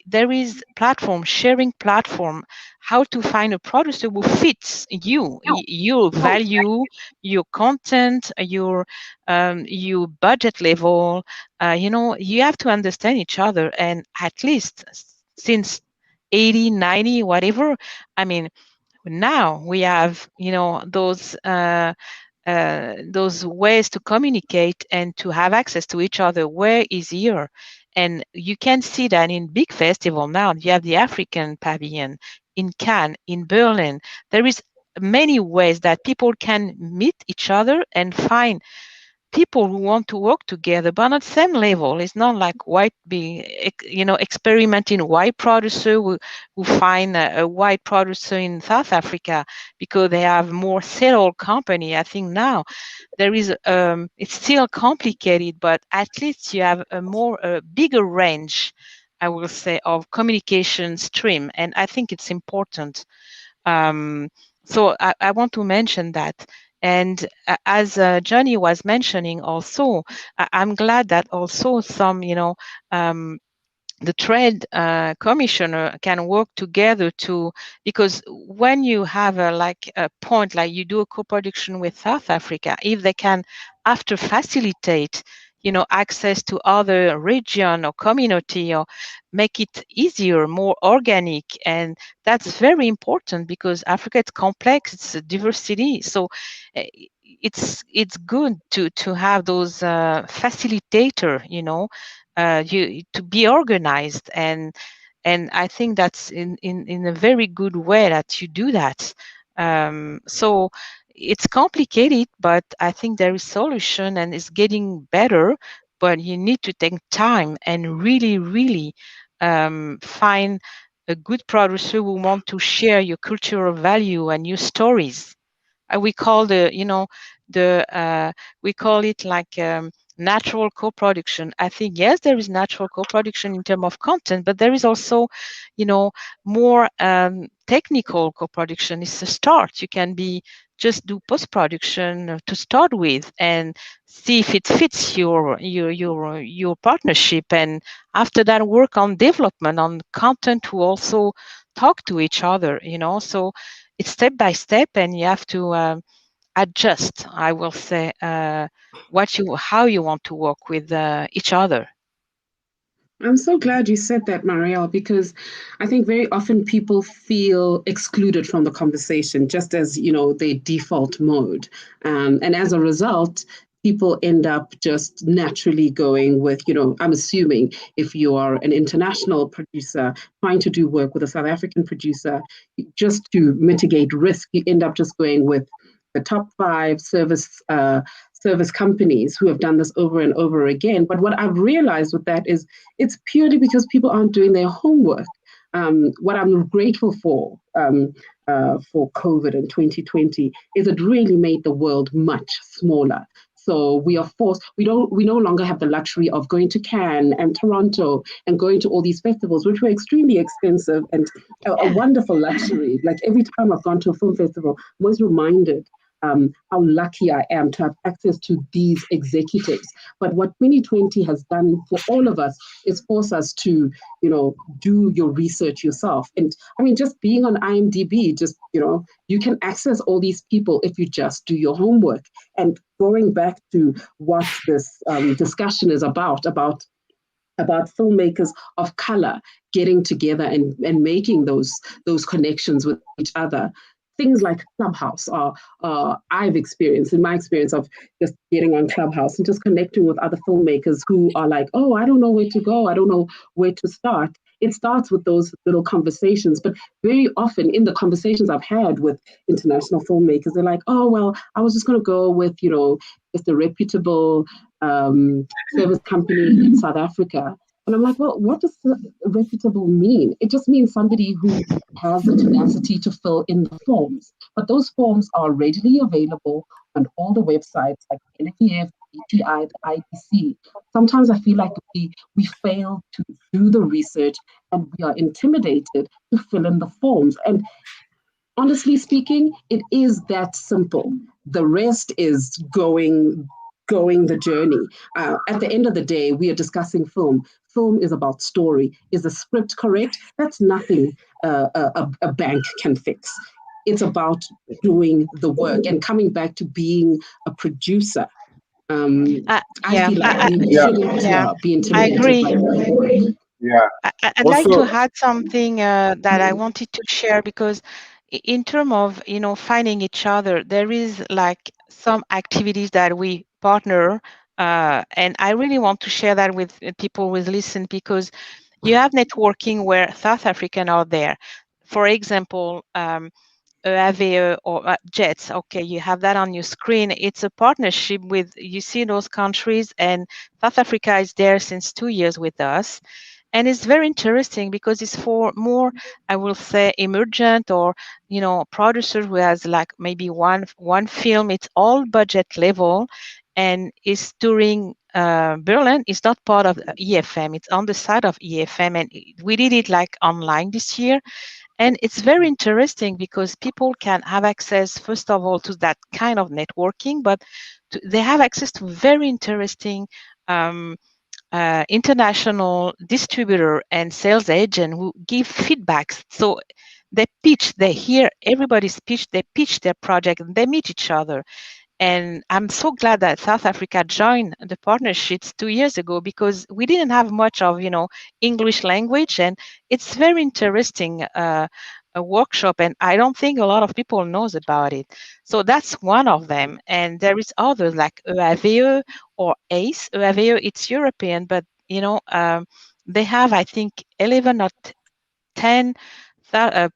Speaker 2: there is platform, sharing platform, how to find a producer who fits you, your value, your content, your budget level. You have to understand each other. And at least since 80, 90, whatever, I mean, now we have, those ways to communicate and to have access to each other way easier. And you can see that in big festival now. You have the African Pavilion in Cannes, in Berlin. There is many ways that people can meet each other and find people who want to work together, but on the same level. It's not like experimenting white producer who find a white producer in South Africa because they have more settled company. I think now there is, it's still complicated, but at least you have a bigger range, I will say, of communication stream. And I think it's important. So I want to mention that. And as Johnny was mentioning also, I'm glad that also some, the trade commissioner can work together because when you have a point, like you do a co-production with South Africa, if they can after facilitate, access to other region or community, or make it easier, more organic. And that's very important because Africa is complex, it's a diversity. So it's good to have those facilitator, to be organized. And I think that's in a very good way that you do that. So it's complicated, but I think there is solution and it's getting better. But you need to take time and really, really find a good producer who want to share your cultural value and your stories. We call we call it like natural co-production. I think, yes, there is natural co-production in terms of content, but there is also, more technical co-production. It's a start. You can just do post-production to start with and see if it fits your partnership. And after that, work on development, on content to also talk to each other, so it's step by step, and you have to adjust, I will say, how you want to work with each other.
Speaker 4: I'm so glad you said that, Marielle, because I think very often people feel excluded from the conversation, just as, their default mode. And as a result, people end up just naturally going with, I'm assuming if you are an international producer trying to do work with a South African producer, just to mitigate risk, you end up just going with the top 5 service companies who have done this over and over again. But what I've realized with that is it's purely because people aren't doing their homework. What I'm grateful for COVID in 2020 is it really made the world much smaller. So we are forced, we no longer have the luxury of going to Cannes and Toronto and going to all these festivals, which were extremely expensive and a wonderful luxury. Like every time I've gone to a film festival, I'm always reminded how lucky I am to have access to these executives. But what 2020 has done for all of us is force us to, do your research yourself. And I mean, just being on IMDb, you can access all these people if you just do your homework. And going back to what this discussion is about filmmakers of color getting together and making those connections with each other. Things like Clubhouse I've experienced, in my experience of just getting on Clubhouse and just connecting with other filmmakers who are like, oh, I don't know where to go. I don't know where to start. it starts with those little conversations. But very often in the conversations I've had with international filmmakers, they're like, oh, well, I was just going to go with, just a reputable service company in South Africa. And I'm like, well, what does reputable mean? It just means somebody who has the tenacity to fill in the forms. But those forms are readily available on all the websites like NFEF, ETI, the IBC. Sometimes I feel like we fail to do the research and we are intimidated to fill in the forms. And honestly speaking, it is that simple. The rest is going the journey. At the end of the day, we are discussing film. Film is about story. Is the script correct? That's nothing a bank can fix. It's about doing the work and coming back to being a producer. I feel like we shouldn't be intimidated.
Speaker 2: I agree.
Speaker 4: by the work.
Speaker 5: Yeah.
Speaker 2: I'd like to add something that I wanted to share, because in terms of finding each other, there is like some activities that we partner, and I really want to share that with people who listen, because you have networking where South African are there. For example, EAVE or JETS. Okay, you have that on your screen. It's a partnership with, you see those countries, and South Africa is there since 2 years with us. And it's very interesting because it's for more, I will say, emergent or, producers who has like maybe one film. It's all budget level, and it's during Berlin. It's not part of EFM. It's on the side of EFM, and we did it like online this year. And it's very interesting because people can have access, first of all, to that kind of networking, but they have access to very interesting international distributor and sales agent who give feedbacks. So they hear everybody's pitch, they pitch their project, and they meet each other. And I'm so glad that South Africa joined the partnerships 2 years ago, because we didn't have much of, English language, and it's very interesting a workshop, and I don't think a lot of people knows about it. So that's one of them, and there is others like EAVE or ACE. EAVE, it's European, but they have, I think, 11 or 10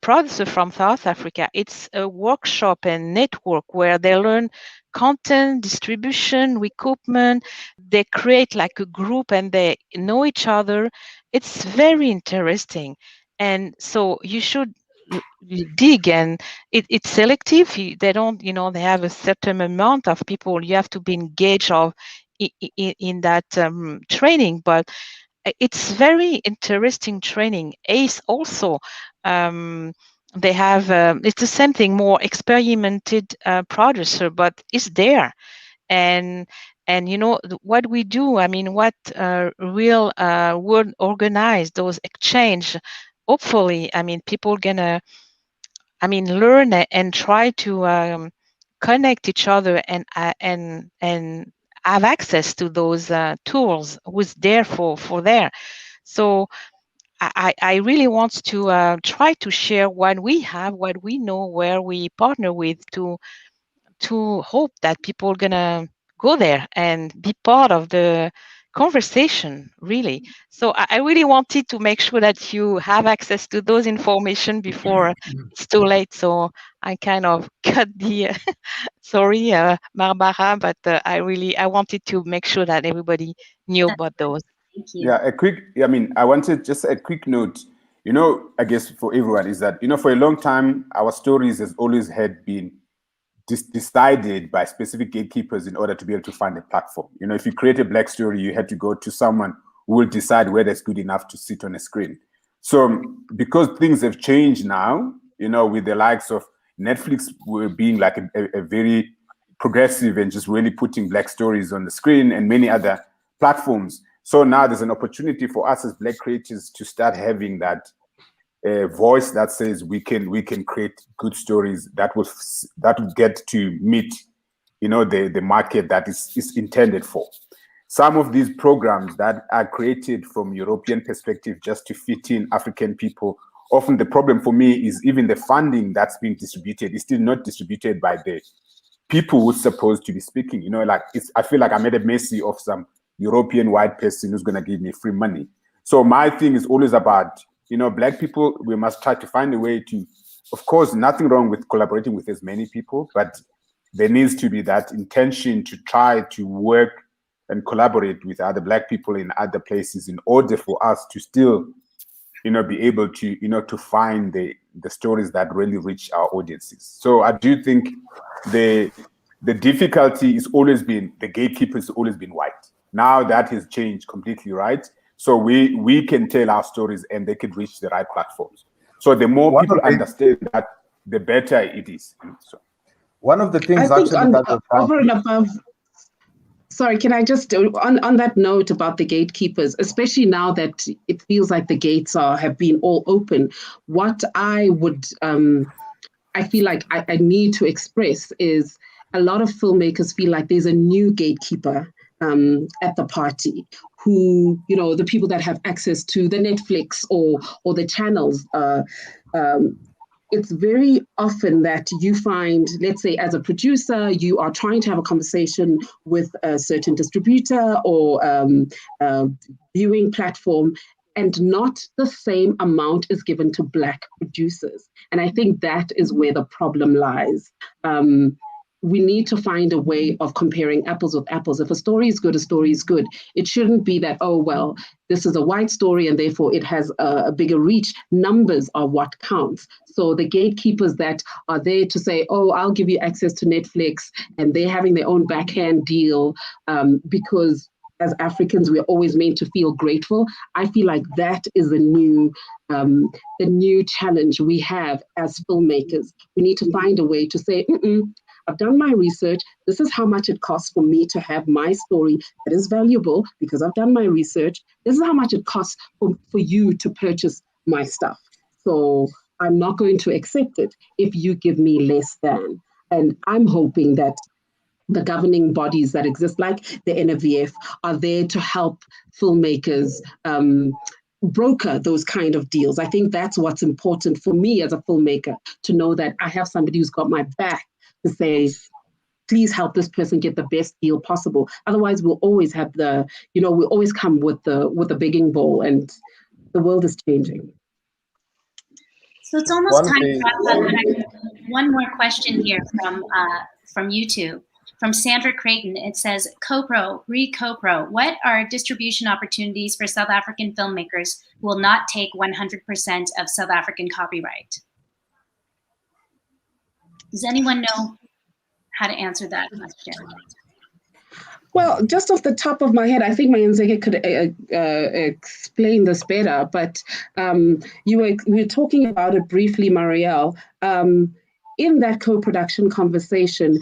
Speaker 2: producers from South Africa. It's a workshop and network where they learn content, distribution, recoupment. They create like a group and they know each other. It's very interesting. And so you should dig, and it's selective. They don't, they have a certain amount of people you have to be engaged of in that training, but it's very interesting training. ACE also, they have, it's the same thing, more experimented producer, but it's there. And what we do, what Reelworld organize those exchange, hopefully, people gonna, learn and try to connect each other and have access to those tools who's there for there. So I really want to try to share what we have, what we know, where we partner with, to hope that people are gonna go there and be part of the conversation, really. So I really wanted to make sure that you have access to those information before it's too late. So I kind of cut the sorry, Barbara, but I wanted to make sure that everybody knew about those.
Speaker 1: Thank you.
Speaker 5: Yeah, I wanted just a quick note, I guess for everyone, is that, for a long time, our stories has always had been decided by specific gatekeepers in order to be able to find a platform. If you create a Black story, you had to go to someone who will decide whether it's good enough to sit on a screen. So because things have changed now, with the likes of Netflix being like a very progressive and just really putting Black stories on the screen, and many other platforms. So now there's an opportunity for us as Black creators to start having that voice that says we can create good stories that will get to meet, the market that is intended for. Some of these programs that are created from European perspective just to fit in African people, often the problem for me is even the funding that's being distributed is still not distributed by the people who's supposed to be speaking. I feel like I'm at the mercy of some European white person who's going to give me free money. So my thing is always about, Black people, we must try to find a way to, of course, nothing wrong with collaborating with as many people, but there needs to be that intention to try to work and collaborate with other Black people in other places in order for us to still, be able to, to find the stories that really reach our audiences. So I do think the difficulty is always been, the gatekeeper has always been white. Now that has changed completely, right? So we can tell our stories and they can reach the right platforms. So the more people understand that, the better it is. So
Speaker 7: one of the things
Speaker 4: I think
Speaker 7: actually
Speaker 4: over and above. Sorry, can I just, on that note about the gatekeepers, especially now that it feels like the gates have been all open, what I would, I feel like I need to express is a lot of filmmakers feel like there's a new gatekeeper at the party who, the people that have access to the Netflix or the channels. It's very often that you find, let's say, as a producer, you are trying to have a conversation with a certain distributor or viewing platform, and not the same amount is given to Black producers. And I think that is where the problem lies. We need to find a way of comparing apples with apples. If a story is good, a story is good. It shouldn't be that, oh, well, this is a white story and therefore it has a bigger reach. Numbers are what counts. So the gatekeepers that are there to say, oh, I'll give you access to Netflix, and they're having their own backhand deal because as Africans, we're always meant to feel grateful. I feel like that is the new challenge we have as filmmakers. We need to find a way to say, I've done my research. This is how much it costs for me to have my story that is valuable because I've done my research. This is how much it costs for you to purchase my stuff. So I'm not going to accept it if you give me less than. And I'm hoping that the governing bodies that exist, like the NFVF, are there to help filmmakers broker those kind of deals. I think that's what's important for me as a filmmaker, to know that I have somebody who's got my back to say, please help this person get the best deal possible. Otherwise, we'll always have we'll always come with the begging bowl, and the world is changing.
Speaker 1: So it's almost time to wrap up. One more question here from YouTube. From Sandra Creighton, it says, CoPro, re-CoPro, what are distribution opportunities for South African filmmakers who will not take 100% of South African copyright? Does anyone know how to answer that question?
Speaker 4: Well, just off the top of my head, I think Mayenzeke could explain this better, but you were talking about it briefly, Marielle. In that co-production conversation,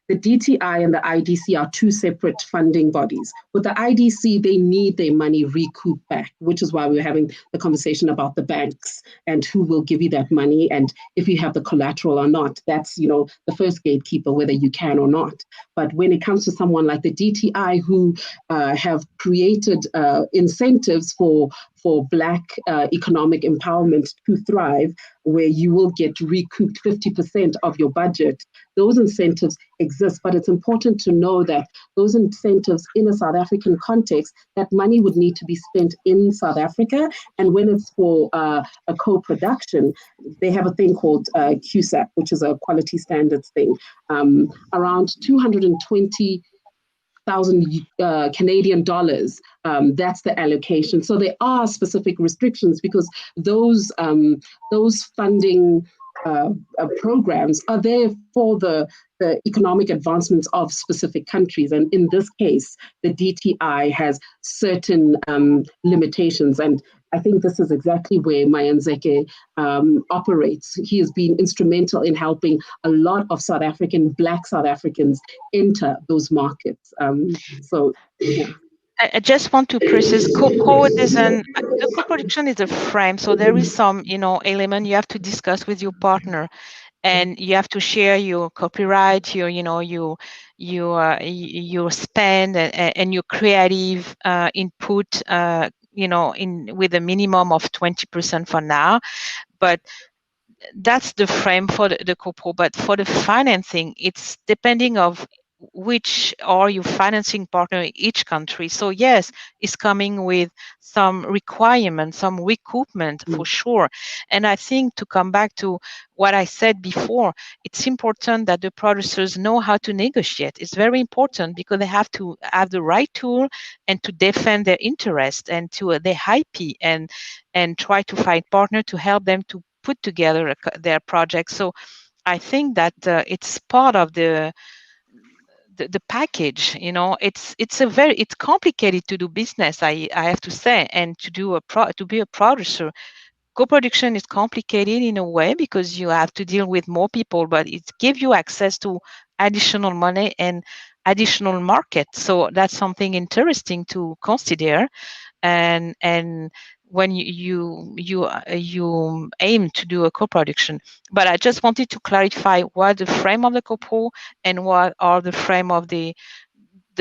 Speaker 4: the DTI and the IDC are two separate funding bodies. With the IDC, they need their money recouped back, which is why we're having the conversation about the banks and who will give you that money and if you have the collateral or not. That's, the first gatekeeper, whether you can or not. But when it comes to someone like the DTI who have created incentives for Black economic empowerment to thrive, where you will get recouped 50% of your budget, those incentives exist. But it's important to know that those incentives in a South African context, that money would need to be spent in South Africa. And when it's for a co-production, they have a thing called QSAP, which is a quality standards thing, around 220,000 Canadian dollars. That's the allocation. So there are specific restrictions because those funding programs are there for the economic advancements of specific countries. And in this case, the DTI has certain limitations. And I think this is exactly where Mayenzeke operates. He has been instrumental in helping a lot of Black South Africans enter those markets. Yeah.
Speaker 2: I just want to preface, the co-production is a frame, so there is some, element you have to discuss with your partner, and you have to share your copyright, your spend and your creative input, with a minimum of 20% for now, but that's the frame for the co-pro. But for the financing, it's depending of which are your financing partner in each country. So yes, it's coming with some requirements, some recoupment for sure. And I think, to come back to what I said before, it's important that the producers know how to negotiate. It's very important because they have to have the right tool and to defend their interest and to their IP and try to find partner to help them to put together their project. So I think that it's part of the package. It's complicated to do business, I have to say, and to be a producer. Co-production is complicated in a way because you have to deal with more people, but it gives you access to additional money and additional market. So that's something interesting to consider. And when you aim to do a co-production. But I just wanted to clarify what the frame of the co-pro and what are the frame of the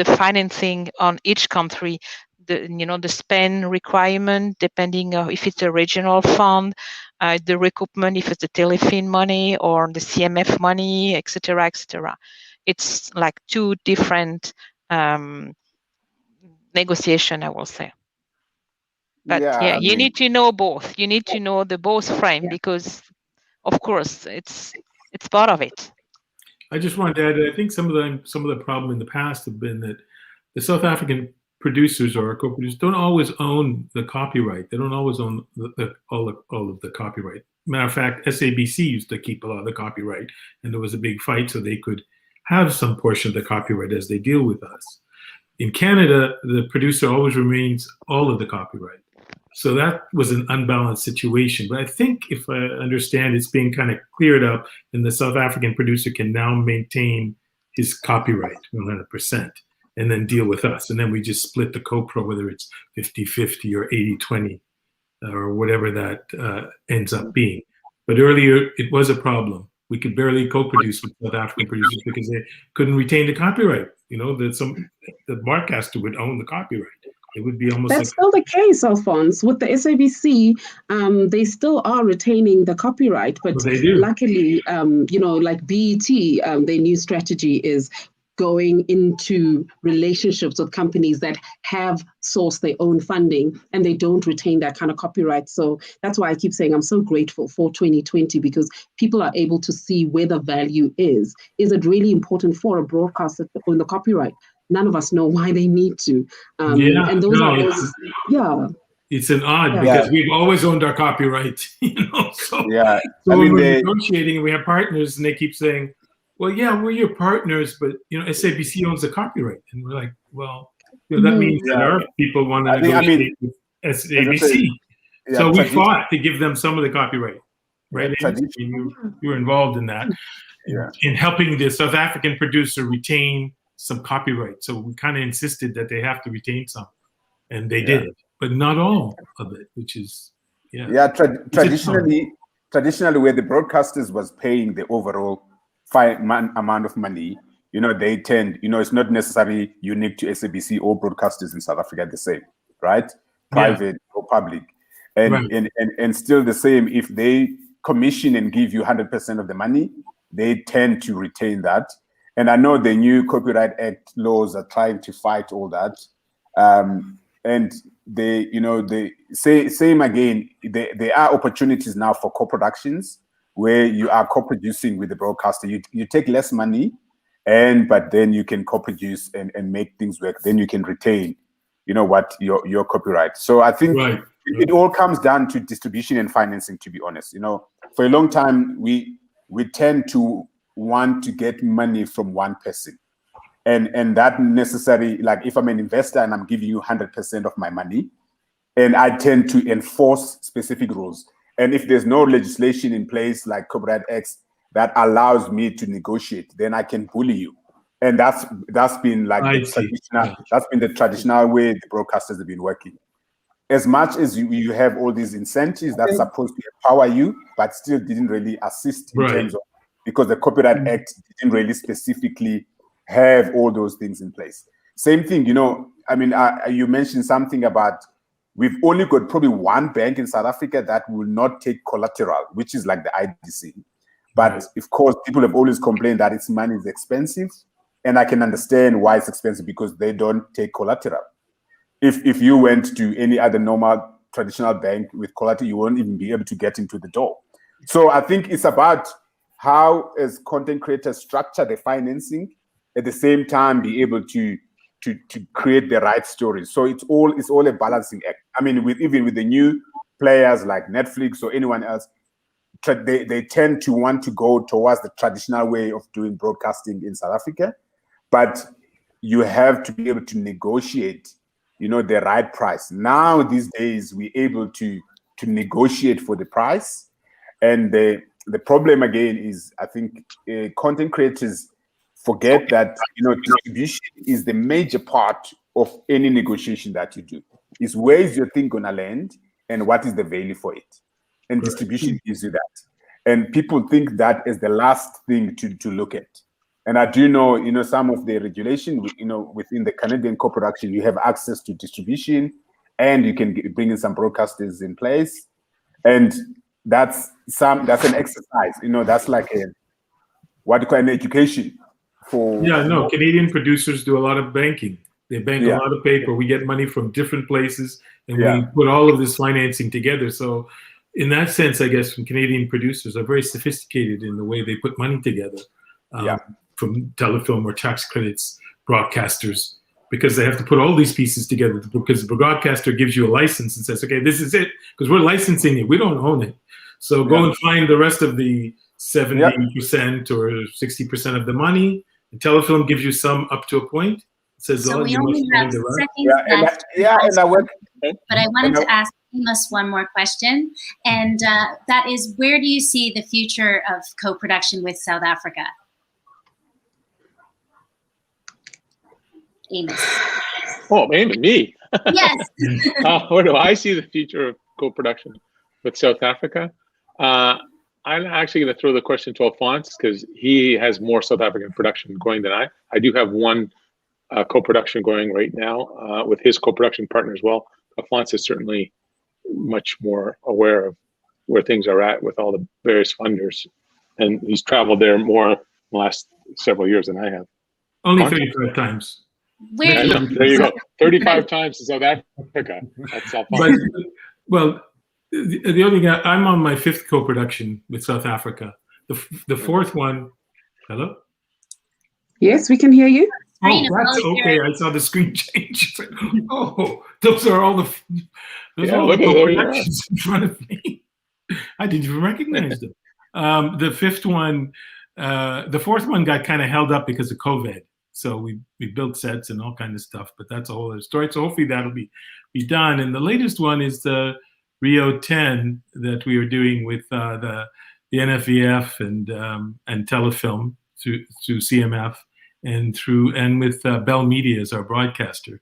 Speaker 2: financing on each country. The spend requirement, depending on if it's a regional fund, the recoupment, if it's the Telefilm money or the CMF money, etc., etc. It's like two different negotiation, I will say. But you need to know both. You need to know the both frame because, of course, it's part of it.
Speaker 3: I just wanted to add, I think some of the problem in the past have been that the South African producers or co-producers don't always own the copyright. They don't always own all of the copyright. Matter of fact, SABC used to keep a lot of the copyright, and there was a big fight so they could have some portion of the copyright as they deal with us. In Canada, the producer always remains all of the copyright. So that was an unbalanced situation. But I think, if I understand, it's being kind of cleared up, and the South African producer can now maintain his copyright 100% and then deal with us. And then we just split the co-pro, whether it's 50-50 or 80-20 or whatever that ends up being. But earlier, it was a problem. We could barely co-produce with South African producers because they couldn't retain the copyright. The broadcaster would own the copyright. It would be almost
Speaker 4: That's still the case, Alfons. With the SABC, they still are retaining the copyright, but luckily, like BET, their new strategy is going into relationships with companies that have sourced their own funding and they don't retain that kind of copyright. So that's why I keep saying I'm so grateful for 2020, because people are able to see where the value is. Is it really important for a broadcaster to own the copyright? None of us know why they need to. And those are those,
Speaker 3: It's an odd because we've always owned our copyright, So when we're negotiating, we have partners, and they keep saying, "Well, yeah, we're your partners, but SABC owns the copyright," and we're like, "Well, that means that our people want to negotiate with SABC." So we fought to give them some of the copyright, right? You were involved in that, in helping the South African producer retain some copyright. So we kind of insisted that they have to retain some, and they did, but not all of it, which is
Speaker 5: traditionally where the broadcasters was paying the overall amount of money, they tend, it's not necessarily unique to SABC. All broadcasters in South Africa are the same, right? Private or public, and still the same. If they commission and give you 100% of the money, they tend to retain that. And I know the new Copyright Act laws are trying to fight all that. And they same again, there are opportunities now for co-productions where you are co-producing with the broadcaster. You take less money, but then you can co-produce and make things work. Then you can retain, what your copyright. So I think it all comes down to distribution and financing, to be honest. For a long time, we tend to want to get money from one person, and that necessary, like if I'm an investor and I'm giving you 100% of my money, and I tend to enforce specific rules, and if there's no legislation in place like Copyright Act that allows me to negotiate, then I can bully you, and that's been like the traditional way the broadcasters have been working. As much as you have all these incentives that's supposed to empower you, but still didn't really assist in terms of, because the Copyright Act didn't really specifically have all those things in place. Same thing, you mentioned something about we've only got probably one bank in South Africa that will not take collateral, which is like the IDC. But of course, people have always complained that its money is expensive. And I can understand why it's expensive, because they don't take collateral. If you went to any other normal traditional bank with collateral, you won't even be able to get into the door. So I think it's about how, as content creators, structure the financing, at the same time be able to create the right stories. So it's all a balancing act. I mean, even with the new players like Netflix or anyone else, they tend to want to go towards the traditional way of doing broadcasting in South Africa, but you have to be able to negotiate, the right price. Now these days we're able to negotiate for the price, and the problem again is, I think content creators forget that distribution is the major part of any negotiation that you do. Is where is your thing gonna land, and what is the value for it? And distribution gives you that. And people think that is the last thing to look at. And I do know, some of the regulation, within the Canadian co-production, you have access to distribution, and you can bring in some broadcasters in place. And that's an exercise, that's like an education for.
Speaker 3: Yeah, no, Canadian producers do a lot of banking. They bank a lot of paper. We get money from different places, and we put all of this financing together. So in that sense, I guess Canadian producers are very sophisticated in the way they put money together. From Telefilm or tax credits, broadcasters, because they have to put all these pieces together, because the broadcaster gives you a license and says, okay, this is it, because we're licensing it. We don't own it. So go and find the rest of the 70% or 60% of the money. And Telefilm gives you some up to a point. It says,
Speaker 1: so we
Speaker 3: you
Speaker 1: only
Speaker 3: must
Speaker 1: have
Speaker 3: find the rest.
Speaker 1: seconds left.
Speaker 5: And I work.
Speaker 1: But I wanted to ask Amos one more question, and that is, where do you see the future of co-production with South Africa? Amos.
Speaker 6: Oh, Amos, me.
Speaker 1: Yes.
Speaker 6: Where do I see the future of co-production with South Africa? I'm actually going to throw the question to Alfons, because he has more South African production going than I. I do have one co-production going right now with his co-production partner as well. Alfons is certainly much more aware of where things are at with all the various funders, and he's traveled there more in the last several years than I have.
Speaker 3: Only 35 times.
Speaker 1: Where do you
Speaker 6: There you go. 35 times to South Africa. That's Alfons.
Speaker 3: Well, the only guy, I'm on my 5th co-production with South Africa. The 4th one. Hello?
Speaker 4: Yes, we can hear you.
Speaker 3: Oh, that's okay. I saw the screen change. Oh, those are all the co-productions in front of me. I didn't even recognize them. The 5th one, the 4th one got kind of held up because of COVID. So we built sets and all kinds of stuff, but that's a whole other story. So hopefully that'll be done. And the latest one is the Rio 10 that we are doing with the NFVF and Telefilm through CMF and with Bell Media as our broadcaster.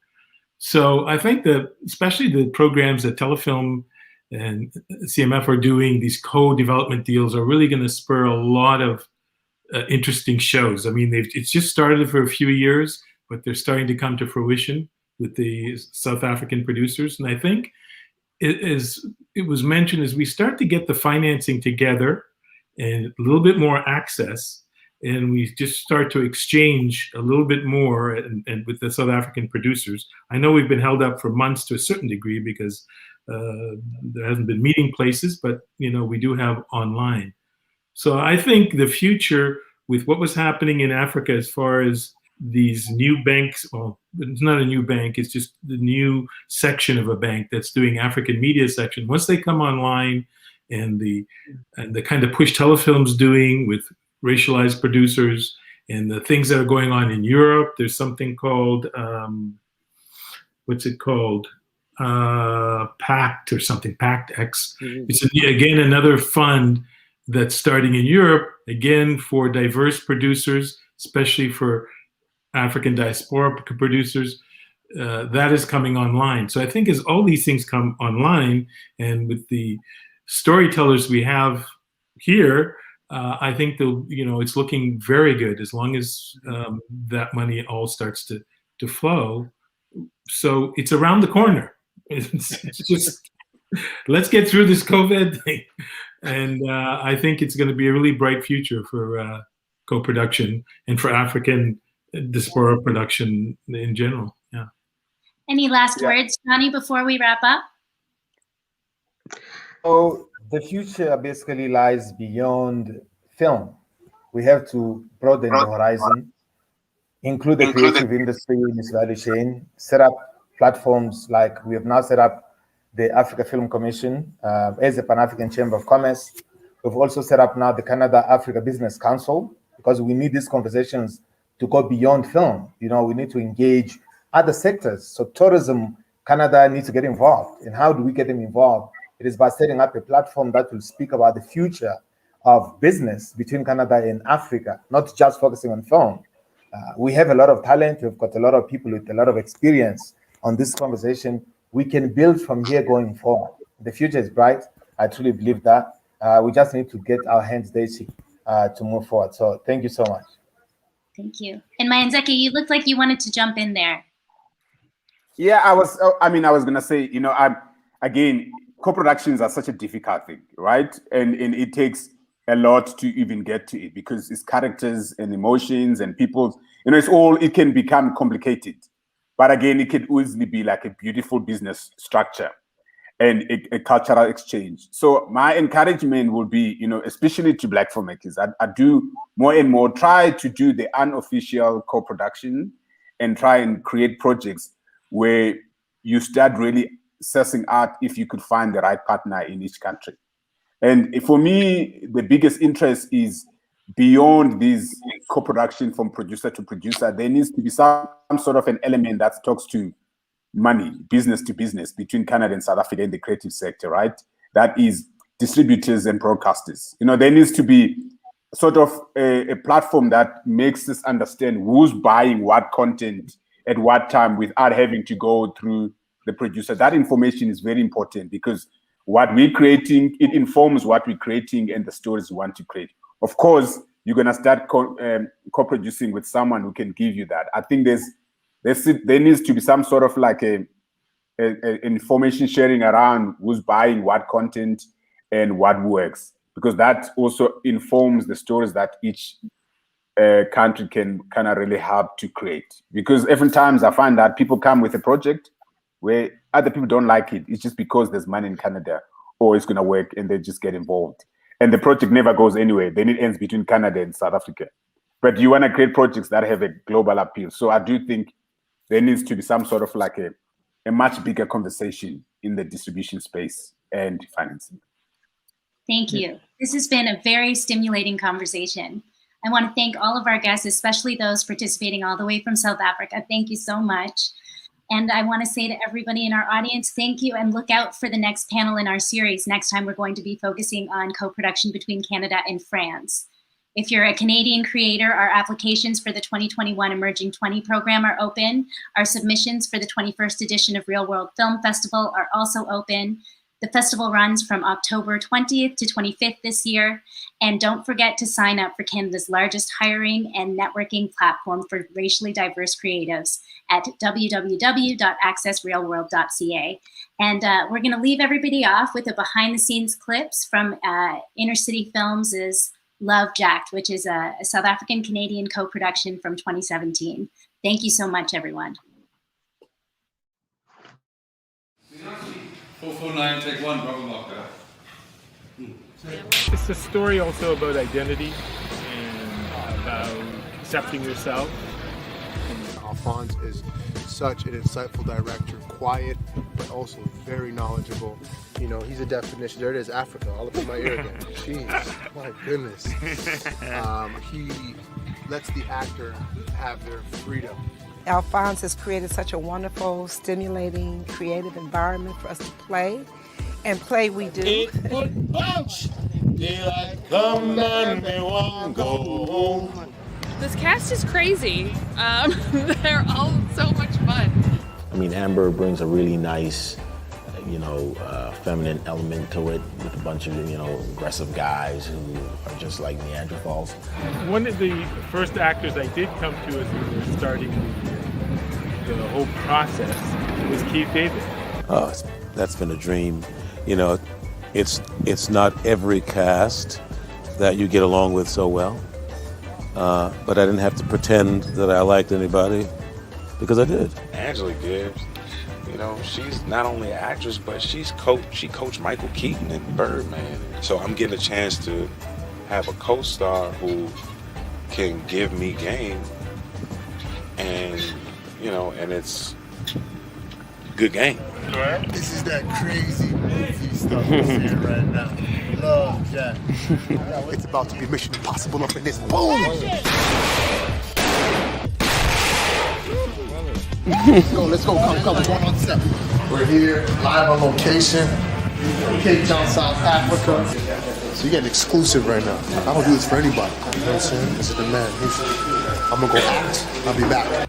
Speaker 3: So I think that especially the programs that Telefilm and CMF are doing, these co-development deals, are really going to spur a lot of interesting shows. I mean, it's just started for a few years, but they're starting to come to fruition with the South African producers. And I think it was mentioned, as we start to get the financing together and a little bit more access, and we just start to exchange a little bit more and with the South African producers. I know we've been held up for months to a certain degree because there hasn't been meeting places, but we do have online. So I think the future with what was happening in Africa as far as these new banks, well, it's not a new bank, it's just the new section of a bank that's doing African media section. Once they come online, and the kind of push Telefilm's doing with racialized producers and the things that are going on in Europe, there's something called, what's it called? Pact or something, Pact X. It's again another fund that's starting in Europe, again for diverse producers, especially for African diaspora producers. That is coming online. So I think as all these things come online, and with the storytellers we have here, I think it's looking very good as long as that money all starts to flow. So it's around the corner. It's just let's get through this COVID thing. And I think it's going to be a really bright future for co-production and for African diaspora production in general. Yeah.
Speaker 1: Any last words, Johnny, before we wrap up?
Speaker 7: So the future basically lies beyond film. We have to broaden the horizon, include the creative industry in its value chain, set up platforms like we have now set up the Africa Film Commission as a Pan-African Chamber of Commerce. We've also set up now the Canada-Africa Business Council, because we need these conversations to go beyond film. You know, we need to engage other sectors. So tourism, Canada needs to get involved. And how do we get them involved? It is by setting up a platform that will speak about the future of business between Canada and Africa, not just focusing on film. We have a lot of talent. We've got a lot of people with a lot of experience on this conversation. We can build from here going forward. The future is bright. I truly believe that. We just need to get our hands dirty to move forward. So thank you so much.
Speaker 1: Thank you. And Mayenzeke, you looked like you wanted to jump in there.
Speaker 5: Yeah, I was going to say, you know, again, co-productions are such a difficult thing, right? And it takes a lot to even get to it, because it's characters and emotions and people, you know, it can become complicated. But again, it can easily be like a beautiful business structure and a cultural exchange. So my encouragement would be, you know, especially to Black filmmakers, I do more and more try to do the unofficial co-production and try and create projects where you start really sussing out if you could find the right partner in each country. And for me, the biggest interest is beyond this co-production from producer to producer. There needs to be some sort of an element that talks to money, business to business, between Canada and South Africa in the creative sector, right? That is distributors and broadcasters. You know, there needs to be sort of a platform that makes us understand who's buying what content at what time without having to go through the producer. That information is very important, because what we're creating, it informs what we're creating and the stories we want to create. Of course, you're going to start co-producing with someone who can give you that. I think there needs to be some sort of like a information sharing around who's buying what content and what works, because that also informs the stories that each country can kind of really help to create. Because oftentimes I find that people come with a project where other people don't like it. It's just because there's money in Canada, or it's going to work, and they just get involved. And the project never goes anywhere. Then it ends between Canada and South Africa. But you want to create projects that have a global appeal. So I do think there needs to be some sort of like a much bigger conversation in the distribution space and financing.
Speaker 1: Thank you. This has been a very stimulating conversation. I want to thank all of our guests, especially those participating all the way from South Africa. Thank you so much. And I want to say to everybody in our audience, thank you, and look out for the next panel in our series. Next time, we're going to be focusing on co-production between Canada and France. If you're a Canadian creator, our applications for the 2021 Emerging 20 program are open. Our submissions for the 21st edition of Reelworld Film Festival are also open. The festival runs from October 20th to 25th this year. And don't forget to sign up for Canada's largest hiring and networking platform for racially diverse creatives at www.accessrealworld.ca. And we're going to leave everybody off with a behind-the-scenes clips from Inner City Films' Love Jacked, which is a South African-Canadian co-production from 2017. Thank you so much, everyone.
Speaker 8: 449, take one, Bravo Locker.
Speaker 3: It's a story also about identity and about accepting yourself.
Speaker 9: Alfons is such an insightful director, quiet, but also very knowledgeable. You know, he's a definition. There it is, Africa, all up in my ear again. Jeez, my goodness. He lets the actor have their freedom.
Speaker 10: Alfons has created such a wonderful, stimulating, creative environment for us to play. And play we do.
Speaker 11: It would bounce. Daylight come and they won't go home.
Speaker 12: This cast is crazy. They're all so much fun.
Speaker 13: I mean, Amber brings a really nice, feminine element to it with a bunch of, aggressive guys who are just like Neanderthals.
Speaker 3: One of the first actors I did come to as we were starting the whole process was Keith David.
Speaker 14: Oh, that's been a dream. It's not every cast that you get along with so well. but I didn't have to pretend that I liked anybody because I did.
Speaker 15: Angela Gibbs, you know, she's not only an actress, but she coached Michael Keaton in Birdman. So I'm getting a chance to have a co-star who can give me game, and you know, and it's good game.
Speaker 9: This is that crazy movie stuff we're seeing right now. Love Jack. It's about to be Mission Impossible up in this. Boom! Let's go, come, we're going on set. We're here, live on location, Cape Town, South Africa. So you get an exclusive right now. I don't do this for anybody. You know what I'm saying? This is the man. I'm gonna go act. I'll be back.